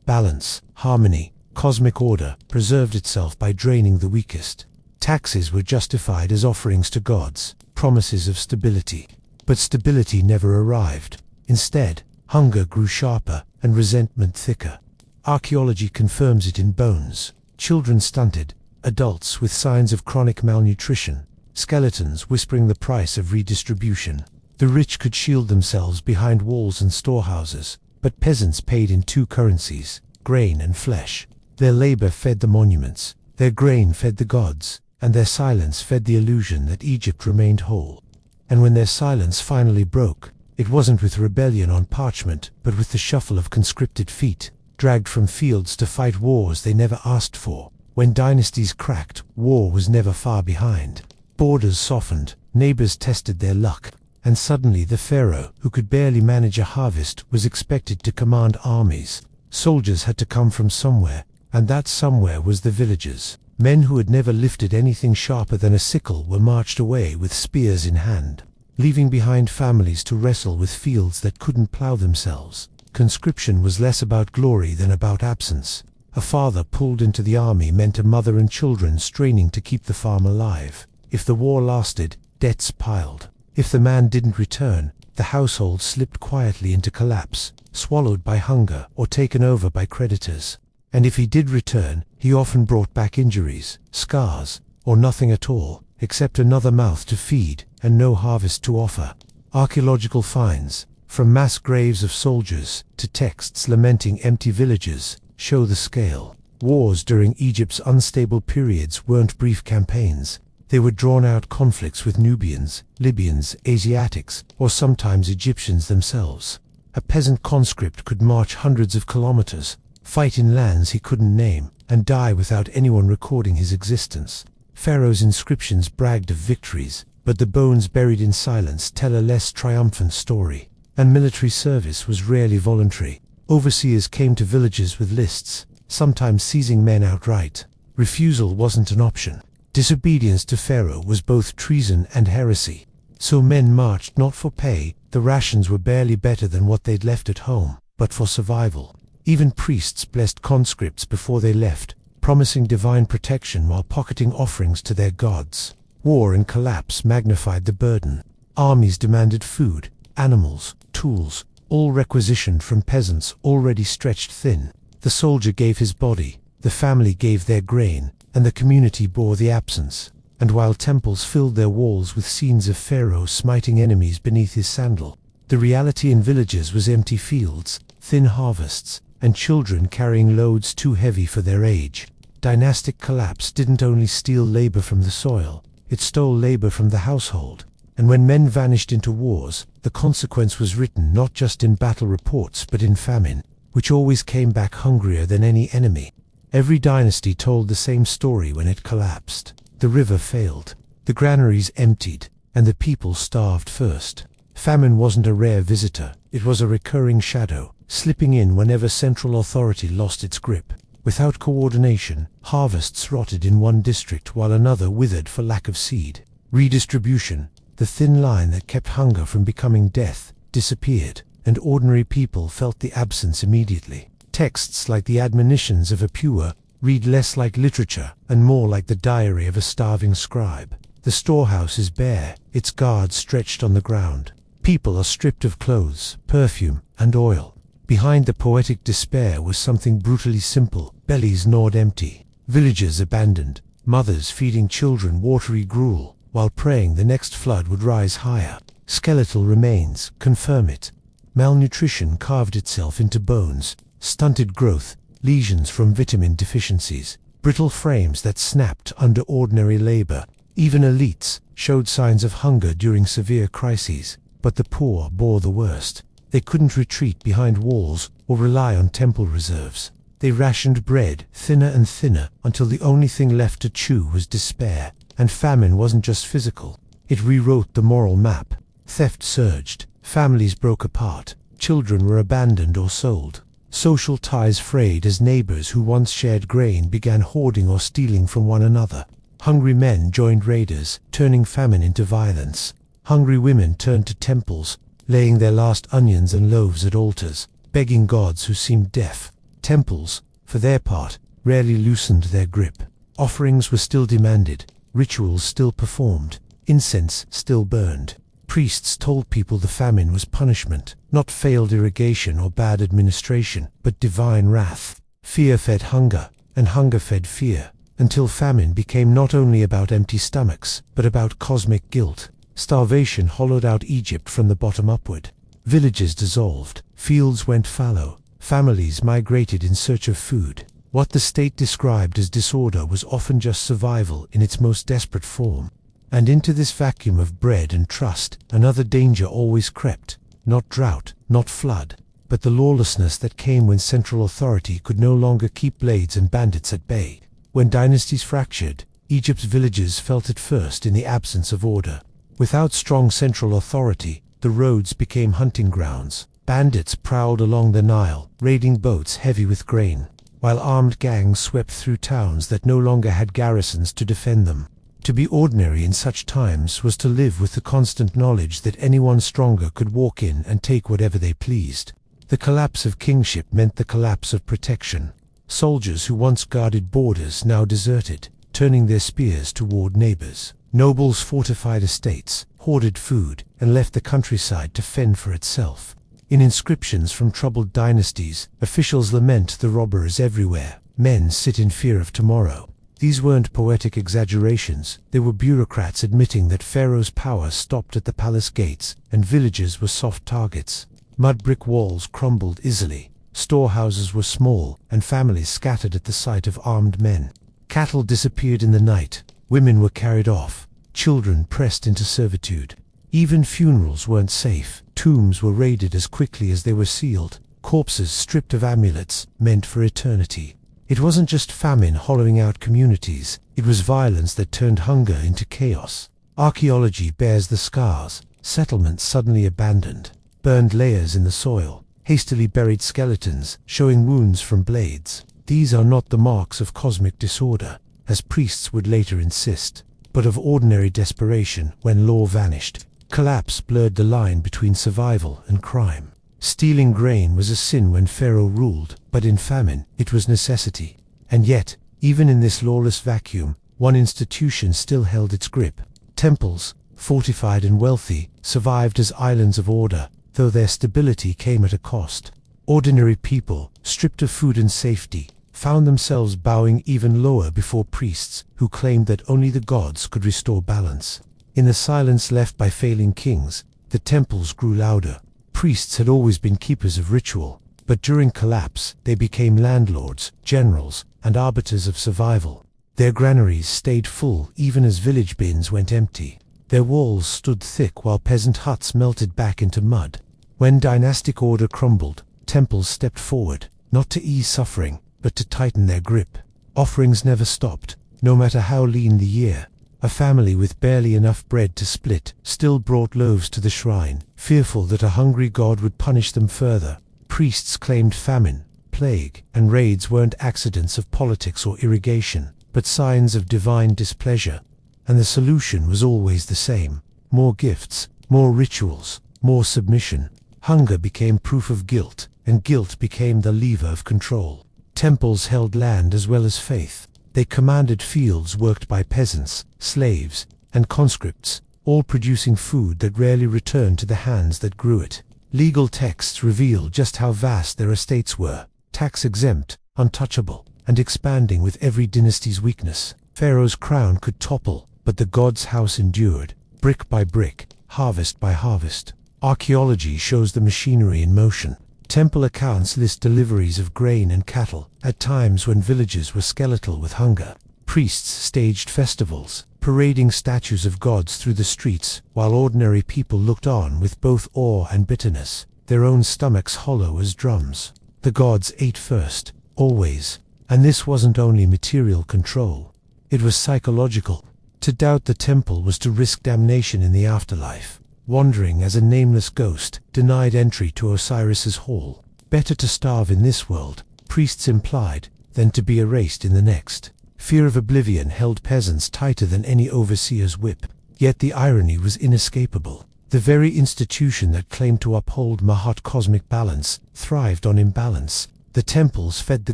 Speaker 1: balance, harmony, cosmic order, preserved itself by draining the weakest. Taxes were justified as offerings to gods, promises of stability. But stability never arrived. Instead, hunger grew sharper and resentment thicker. Archaeology confirms it in bones. Children stunted, adults with signs of chronic malnutrition, skeletons whispering the price of redistribution. The rich could shield themselves behind walls and storehouses, but peasants paid in two currencies, grain and flesh. Their labor fed the monuments, their grain fed the gods, and their silence fed the illusion that Egypt remained whole. And when their silence finally broke, it wasn't with rebellion on parchment, but with the shuffle of conscripted feet, dragged from fields to fight wars they never asked for. When dynasties cracked, war was never far behind. Borders softened, neighbors tested their luck, and suddenly the pharaoh, who could barely manage a harvest, was expected to command armies. Soldiers had to come from somewhere, and that somewhere was the villagers. Men who had never lifted anything sharper than a sickle were marched away with spears in hand, leaving behind families to wrestle with fields that couldn't plow themselves. Conscription was less about glory than about absence. A father pulled into the army meant a mother and children straining to keep the farm alive. If the war lasted, debts piled. If the man didn't return, the household slipped quietly into collapse, swallowed by hunger or taken over by creditors. And if he did return, he often brought back injuries, scars, or nothing at all, except another mouth to feed and no harvest to offer. Archaeological finds, from mass graves of soldiers to texts lamenting empty villages, show the scale. Wars during Egypt's unstable periods weren't brief campaigns. They were drawn-out conflicts with Nubians, Libyans, Asiatics, or sometimes Egyptians themselves. A peasant conscript could march hundreds of kilometers, fight in lands he couldn't name, and die without anyone recording his existence. Pharaoh's inscriptions bragged of victories, but the bones buried in silence tell a less triumphant story. And military service was rarely voluntary. Overseers came to villages with lists, sometimes seizing men outright. Refusal wasn't an option. Disobedience to Pharaoh was both treason and heresy. So men marched not for pay, the rations were barely better than what they'd left at home, but for survival. Even priests blessed conscripts before they left, promising divine protection while pocketing offerings to their gods. War and collapse magnified the burden. Armies demanded food, animals, tools, all requisitioned from peasants already stretched thin. The soldier gave his body, the family gave their grain, and the community bore the absence. And while temples filled their walls with scenes of Pharaoh smiting enemies beneath his sandal, the reality in villages was empty fields, thin harvests, and children carrying loads too heavy for their age. Dynastic collapse didn't only steal labor from the soil, It stole labor from the household. And when men vanished into wars, the consequence was written not just in battle reports but in famine, which always came back hungrier than any enemy. Every dynasty told the same story when it collapsed. The river failed, the granaries emptied, and the people starved first. Famine wasn't a rare visitor, it was a recurring shadow, slipping in whenever central authority lost its grip. Without coordination, harvests rotted in one district while another withered for lack of seed. Redistribution, the thin line that kept hunger from becoming death, disappeared, and ordinary people felt the absence immediately. Texts like the admonitions of a pure read less like literature and more like the diary of a starving scribe. The storehouse is bare, its guards stretched on the ground. People are stripped of clothes, perfume, and oil. Behind the poetic despair was something brutally simple: bellies gnawed empty, villages abandoned, mothers feeding children watery gruel, while praying the next flood would rise higher. Skeletal remains confirm it. Malnutrition carved itself into bones, stunted growth, lesions from vitamin deficiencies, brittle frames that snapped under ordinary labor. Even elites showed signs of hunger during severe crises, but the poor bore the worst. They couldn't retreat behind walls or rely on temple reserves. They rationed bread thinner and thinner until the only thing left to chew was despair. And famine wasn't just physical. It rewrote the moral map. Theft surged, families broke apart, children were abandoned or sold. Social ties frayed as neighbors who once shared grain began hoarding or stealing from one another. Hungry men joined raiders, turning famine into violence. Hungry women turned to temples, laying their last onions and loaves at altars, begging gods who seemed deaf. Temples, for their part, rarely loosened their grip. Offerings were still demanded, rituals still performed, incense still burned. Priests told people the famine was punishment, not failed irrigation or bad administration, but divine wrath. Fear fed hunger, and hunger fed fear, until famine became not only about empty stomachs, but about cosmic guilt. Starvation hollowed out Egypt from the bottom upward. Villages dissolved, fields went fallow, families migrated in search of food. What the state described as disorder was often just survival in its most desperate form. And into this vacuum of bread and trust, another danger always crept. Not drought, not flood, but the lawlessness that came when central authority could no longer keep blades and bandits at bay. When dynasties fractured, Egypt's villages felt it first in the absence of order. Without strong central authority, the roads became hunting grounds. Bandits prowled along the Nile, raiding boats heavy with grain, while armed gangs swept through towns that no longer had garrisons to defend them. To be ordinary in such times was to live with the constant knowledge that anyone stronger could walk in and take whatever they pleased. The collapse of kingship meant the collapse of protection. Soldiers who once guarded borders now deserted, turning their spears toward neighbors. Nobles fortified estates, hoarded food, and left the countryside to fend for itself. In inscriptions from troubled dynasties, officials lament the robbers everywhere. Men sit in fear of tomorrow. These weren't poetic exaggerations, they were bureaucrats admitting that Pharaoh's power stopped at the palace gates, and villages were soft targets. Mud brick walls crumbled easily, storehouses were small, and families scattered at the sight of armed men. Cattle disappeared in the night, women were carried off, children pressed into servitude. Even funerals weren't safe, tombs were raided as quickly as they were sealed, corpses stripped of amulets meant for eternity. It wasn't just famine hollowing out communities, it was violence that turned hunger into chaos. Archaeology bears the scars: settlements suddenly abandoned, burned layers in the soil, hastily buried skeletons showing wounds from blades. These are not the marks of cosmic disorder, as priests would later insist, but of ordinary desperation when law vanished. Collapse blurred the line between survival and crime. Stealing grain was a sin when Pharaoh ruled, but in famine, it was necessity. And yet, even in this lawless vacuum, one institution still held its grip. Temples, fortified and wealthy, survived as islands of order, though their stability came at a cost. Ordinary people, stripped of food and safety, found themselves bowing even lower before priests who claimed that only the gods could restore balance. In the silence left by failing kings, the temples grew louder. Priests had always been keepers of ritual, but during collapse they became landlords, generals, and arbiters of survival. Their granaries stayed full even as village bins went empty. Their walls stood thick while peasant huts melted back into mud. When dynastic order crumbled, temples stepped forward, not to ease suffering, but to tighten their grip. Offerings never stopped, no matter how lean the year. A family with barely enough bread to split still brought loaves to the shrine, fearful that a hungry god would punish them further. Priests claimed famine, plague, and raids weren't accidents of politics or irrigation, but signs of divine displeasure. And the solution was always the same: more gifts, more rituals, more submission. Hunger became proof of guilt, and guilt became the lever of control. Temples held land as well as faith. They commanded fields worked by peasants, slaves, and conscripts, all producing food that rarely returned to the hands that grew it. Legal texts reveal just how vast their estates were, tax-exempt, untouchable, and expanding with every dynasty's weakness. Pharaoh's crown could topple, but the god's house endured, brick by brick, harvest by harvest. Archaeology shows the machinery in motion. Temple accounts list deliveries of grain and cattle, at times when villages were skeletal with hunger. Priests staged festivals, parading statues of gods through the streets, while ordinary people looked on with both awe and bitterness, their own stomachs hollow as drums. The gods ate first, always, and this wasn't only material control. It was psychological. To doubt the temple was to risk damnation in the afterlife. Wandering as a nameless ghost, denied entry to Osiris's hall. Better to starve in this world, priests implied, than to be erased in the next. Fear of oblivion held peasants tighter than any overseer's whip. Yet the irony was inescapable. The very institution that claimed to uphold Mahat cosmic balance thrived on imbalance. The temples fed the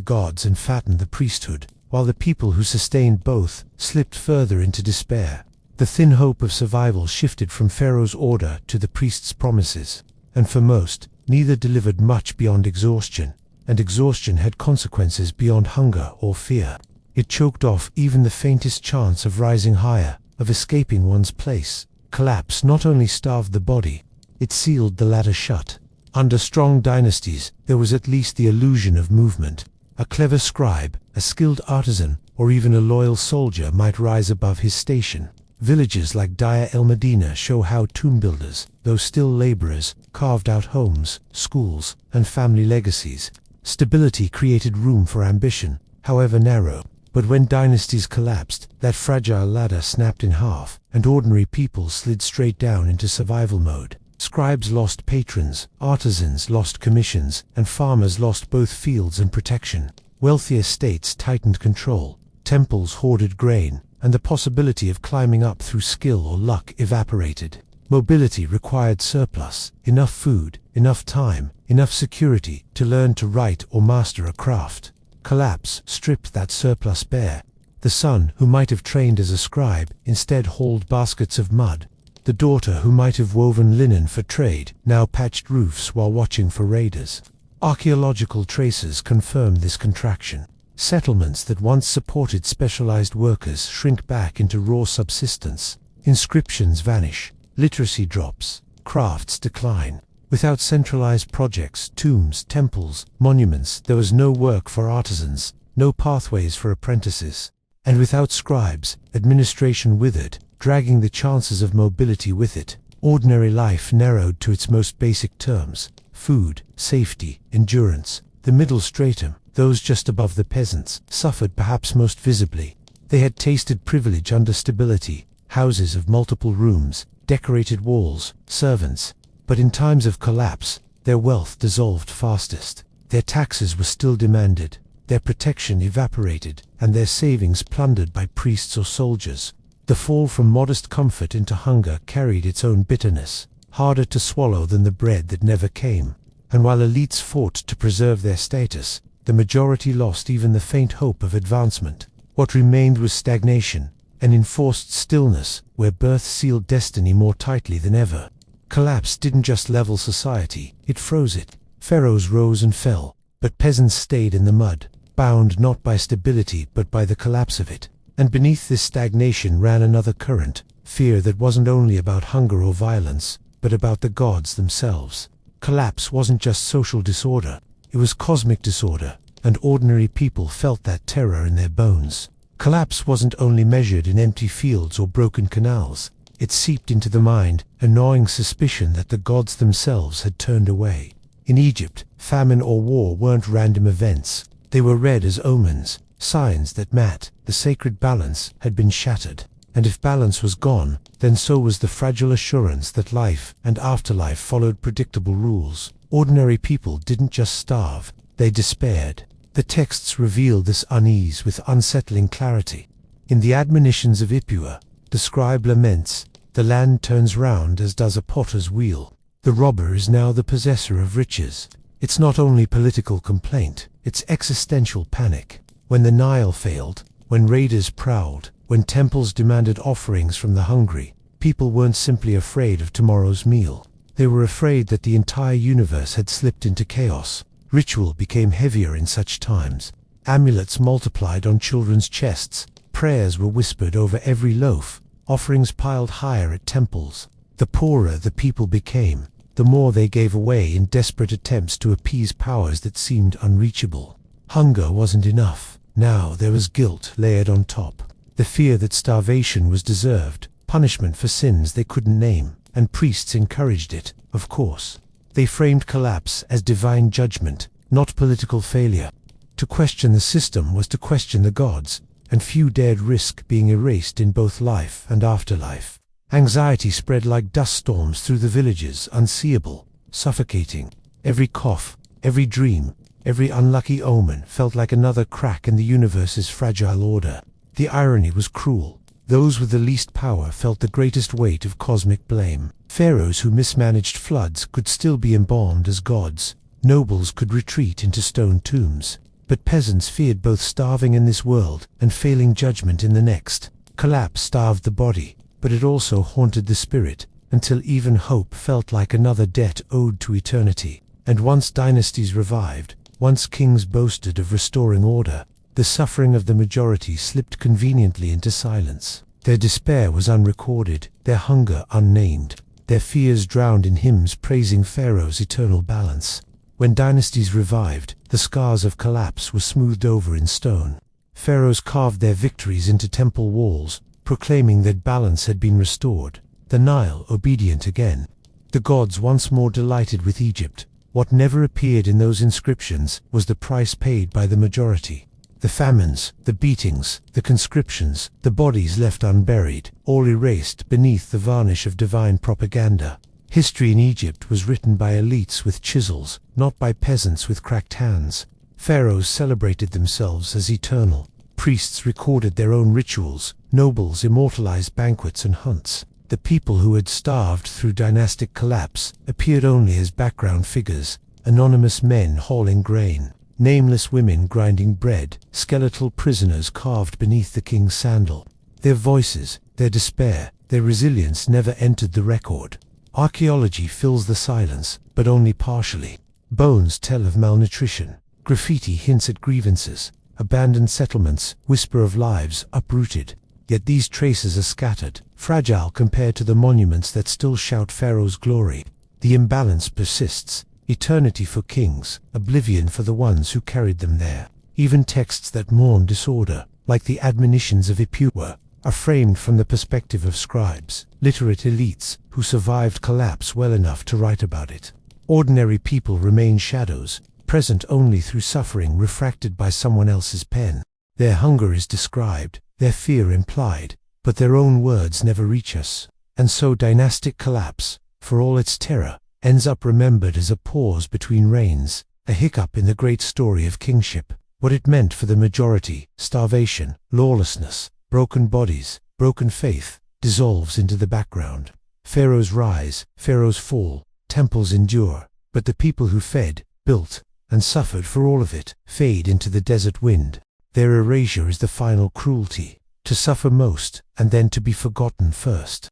Speaker 1: gods and fattened the priesthood, while the people who sustained both slipped further into despair. The thin hope of survival shifted from Pharaoh's order to the priest's promises, and for most, neither delivered much beyond exhaustion, and exhaustion had consequences beyond hunger or fear. It choked off even the faintest chance of rising higher, of escaping one's place. Collapse not only starved the body, it sealed the ladder shut. Under strong dynasties, there was at least the illusion of movement. A clever scribe, a skilled artisan, or even a loyal soldier might rise above his station. Villages like Deir el-Medina show how tomb builders, though still laborers, carved out homes, schools, and family legacies. Stability created room for ambition, however narrow. But when dynasties collapsed, that fragile ladder snapped in half, and ordinary people slid straight down into survival mode. Scribes lost patrons, artisans lost commissions, and farmers lost both fields and protection. Wealthier states tightened control, temples hoarded grain, and the possibility of climbing up through skill or luck evaporated. Mobility required surplus, enough food, enough time, enough security to learn to write or master a craft. Collapse stripped that surplus bare. The son, who might have trained as a scribe, instead hauled baskets of mud. The daughter, who might have woven linen for trade, now patched roofs while watching for raiders. Archaeological traces confirm this contraction. Settlements that once supported specialized workers shrink back into raw subsistence. Inscriptions vanish, literacy drops, crafts decline. Without centralized projects, tombs, temples, monuments, there was no work for artisans, no pathways for apprentices. And without scribes, administration withered, dragging the chances of mobility with it. Ordinary life narrowed to its most basic terms: food, safety, endurance. The middle stratum, those just above the peasants, suffered perhaps most visibly. They had tasted privilege under stability, houses of multiple rooms, decorated walls, servants. But in times of collapse, their wealth dissolved fastest. Their taxes were still demanded, their protection evaporated, and their savings plundered by priests or soldiers. The fall from modest comfort into hunger carried its own bitterness, harder to swallow than the bread that never came. And while elites fought to preserve their status, the majority lost even the faint hope of advancement. What remained was stagnation, an enforced stillness where birth sealed destiny more tightly than ever. Collapse didn't just level society, it froze it. Pharaohs rose and fell, but peasants stayed in the mud, bound not by stability but by the collapse of it. And beneath this stagnation ran another current, fear that wasn't only about hunger or violence, but about the gods themselves. Collapse wasn't just social disorder, it was cosmic disorder, and ordinary people felt that terror in their bones. Collapse wasn't only measured in empty fields or broken canals. It seeped into the mind, a gnawing suspicion that the gods themselves had turned away. In Egypt, famine or war weren't random events. They were read as omens, signs that the sacred balance, had been shattered. And if balance was gone, then so was the fragile assurance that life and afterlife followed predictable rules. Ordinary people didn't just starve, they despaired. The texts reveal this unease with unsettling clarity. In the admonitions of Ipuwer, the scribe laments, "The land turns round as does a potter's wheel. The robber is now the possessor of riches." It's not only political complaint, it's existential panic. When the Nile failed, when raiders prowled, when temples demanded offerings from the hungry, people weren't simply afraid of tomorrow's meal. They were afraid that the entire universe had slipped into chaos. Ritual became heavier in such times. Amulets multiplied on children's chests, prayers were whispered over every loaf, offerings piled higher at temples. The poorer the people became, the more they gave away in desperate attempts to appease powers that seemed unreachable. Hunger wasn't enough. Now there was guilt layered on top. The fear that starvation was deserved, punishment for sins they couldn't name, and priests encouraged it, of course. They framed collapse as divine judgment, not political failure. To question the system was to question the gods, and few dared risk being erased in both life and afterlife. Anxiety spread like dust storms through the villages, unseeable, suffocating. Every cough, every dream, every unlucky omen felt like another crack in the universe's fragile order. The irony was cruel. Those with the least power felt the greatest weight of cosmic blame. Pharaohs who mismanaged floods could still be embalmed as gods. Nobles could retreat into stone tombs. But peasants feared both starving in this world and failing judgment in the next. Collapse starved the body, but it also haunted the spirit, until even hope felt like another debt owed to eternity. And once dynasties revived, once kings boasted of restoring order, the suffering of the majority slipped conveniently into silence. Their despair was unrecorded, their hunger unnamed, their fears drowned in hymns praising Pharaoh's eternal balance. When dynasties revived, the scars of collapse were smoothed over in stone. Pharaohs carved their victories into temple walls, proclaiming that balance had been restored. The Nile obedient again. The gods once more delighted with Egypt. What never appeared in those inscriptions was the price paid by the majority. The famines, the beatings, the conscriptions, the bodies left unburied, all erased beneath the varnish of divine propaganda. History in Egypt was written by elites with chisels, not by peasants with cracked hands. Pharaohs celebrated themselves as eternal. Priests recorded their own rituals. Nobles immortalized banquets and hunts. The people who had starved through dynastic collapse appeared only as background figures, anonymous men hauling grain, nameless women grinding bread, skeletal prisoners carved beneath the king's sandal. Their voices, their despair, their resilience never entered the record. Archaeology fills the silence, but only partially. Bones tell of malnutrition. Graffiti hints at grievances. Abandoned settlements whisper of lives uprooted. Yet these traces are scattered, fragile compared to the monuments that still shout Pharaoh's glory. The imbalance persists. Eternity for kings, oblivion for the ones who carried them there. Even texts that mourn disorder, like the admonitions of Ipuwer, are framed from the perspective of scribes, literate elites who survived collapse well enough to write about it. Ordinary people remain shadows, present only through suffering refracted by someone else's pen. Their hunger is described, their fear implied, but their own words never reach us. And so dynastic collapse, for all its terror, ends up remembered as a pause between reigns, a hiccup in the great story of kingship. What it meant for the majority, starvation, lawlessness, broken bodies, broken faith, dissolves into the background. Pharaohs rise, pharaohs fall, temples endure, but the people who fed, built, and suffered for all of it fade into the desert wind. Their erasure is the final cruelty, to suffer most and then to be forgotten first.